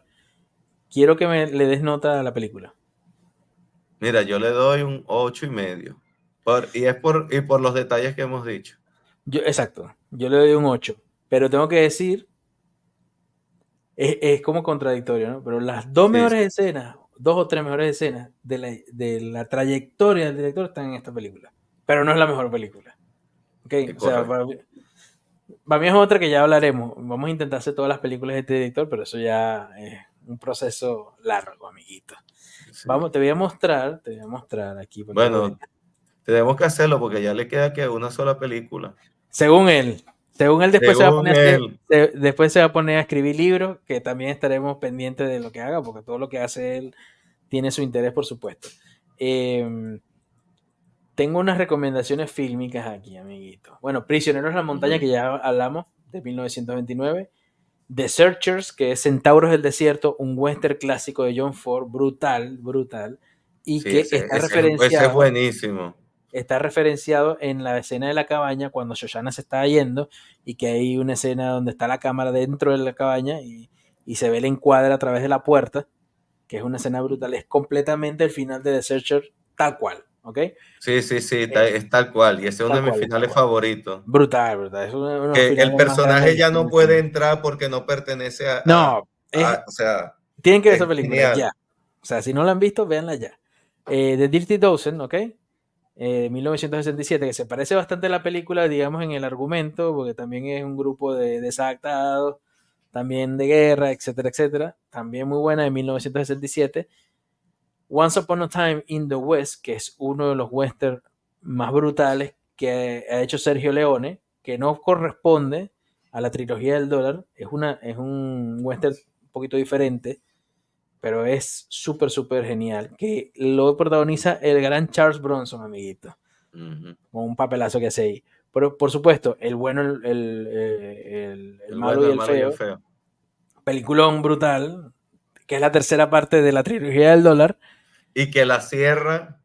Quiero que le des nota a la película. Mira, yo le doy un 8.5. Y por los detalles que hemos dicho. Exacto, yo le doy un 8, pero tengo que decir, es como contradictorio, ¿no? Pero las dos Sí, mejores escenas, dos o tres mejores escenas de la trayectoria del director están en esta película, pero no es la mejor película. ¿Ok? es O sea, correcto. para mí es otra que ya hablaremos. Vamos a intentar hacer todas las películas de este director, pero eso ya es un proceso largo, amiguito. Sí. Te voy a mostrar aquí para que lo veas. Bueno, tenemos que hacerlo porque ya le queda que una sola película. Según él después se va a Según poner él. después se va a poner a escribir libros, que también estaremos pendientes de lo que haga, porque todo lo que hace él tiene su interés, por supuesto. Tengo unas recomendaciones fílmicas aquí, amiguito. Bueno, Prisioneros en la montaña, que ya hablamos, de 1929. The Searchers, que es Centauros del Desierto, un western clásico de John Ford, brutal, y Sí, que ese es buenísimo. está referenciado en la escena de la cabaña cuando Shoshana se está yendo, y que hay una escena donde está la cámara dentro de la cabaña y se ve el encuadre a través de la puerta, que es una escena brutal. Es completamente el final de The Searcher tal cual, ¿ok? Sí, sí, sí, es tal cual. Y ese es uno Tal de mis cual, tal finales cual. favoritos. Brutal. Es uno de los Que el finales más grandes de personaje la ya no historia del puede cine. entrar porque no pertenece No, o sea, tienen que ver esa es película ya. genial. O sea, si no la han visto, véanla ya. The Dirty Dozen, ¿ok? 1967, que se parece bastante a la película, digamos, en el argumento, porque también es un grupo de desadaptados, también de guerra, etcétera, etcétera. También muy buena, de 1967. Once Upon a Time in the West, que es uno de los westerns más brutales que ha hecho Sergio Leone, que no corresponde a la trilogía del dólar. Es un western un poquito diferente, pero es súper, súper genial. Que lo protagoniza el gran Charles Bronson, amiguito, Ujú. con un papelazo que hace ahí. Pero por supuesto, el bueno, el El malo bueno, y el el malo y el feo, feo. peliculón brutal, que es la tercera parte de la trilogía del dólar. Y que la cierra.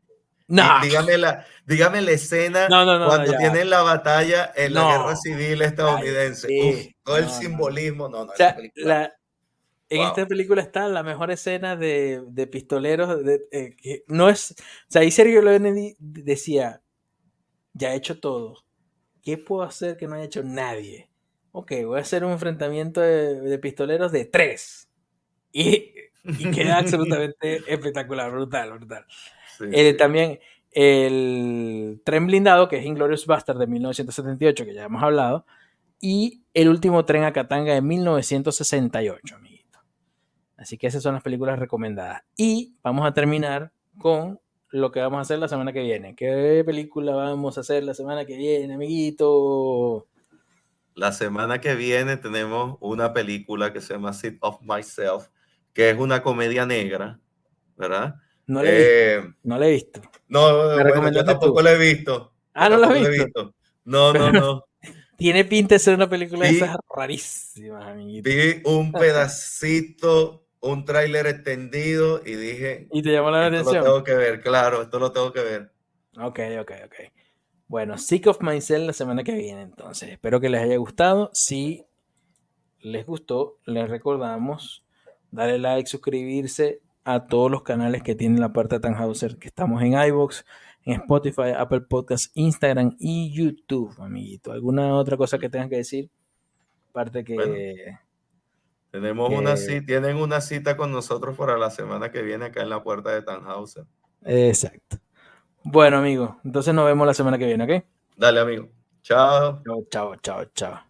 Y No, dígame la escena no, cuando ya. tienen la batalla en la guerra No, civil estadounidense. Uf, cállate. todo el No. O simbolismo. No, esa sea, película. en Wow. esta película está la mejor escena de pistoleros. Que no es, o sea, ahí Sergio Leone decía, ya he hecho todo. ¿Qué puedo hacer que no haya hecho nadie? Ok, voy a hacer un enfrentamiento de pistoleros de 3. Y queda absolutamente espectacular, brutal. Sí, sí. También el Tren Blindado, que es Inglourious Basterds de 1978, que ya hemos hablado, y El último tren a Katanga de 1968, amiguito. Así que esas son las películas recomendadas. Y vamos a terminar con lo que vamos a hacer la semana que viene. ¿Qué película vamos a hacer la semana que viene, amiguito? La semana que viene tenemos una película que se llama Seat of Myself, que es una comedia negra, ¿verdad? No la he visto. Eh, No la he visto. no, ¿La bueno, yo recomendaste tampoco tú? la he visto. Yo Ah, ¿no la has tampoco la he visto? visto. No, no, Pero no. tiene pinta de ser una película de esas Vi, rarísimas, amiguito. vi un pedacito, un tráiler extendido y dije, ¿Y te llamó la esto lo atención? tengo que ver, claro, esto lo tengo que ver. Ok. Bueno, Sick of Myself la semana que viene, entonces. Espero que les haya gustado. Si les gustó, les recordamos darle like, suscribirse a todos los canales que tiene la puerta Tannhauser, que estamos en iVoox, en Spotify, Apple Podcasts, Instagram y YouTube, amiguito. ¿Alguna otra cosa que tengan que decir? Aparte Bueno, que tienen una cita con nosotros para la semana que viene acá en la puerta de Tannhauser. exacto. Bueno, amigos, entonces nos vemos la semana que viene, ¿ok? Dale, amigo. Chao. Chao.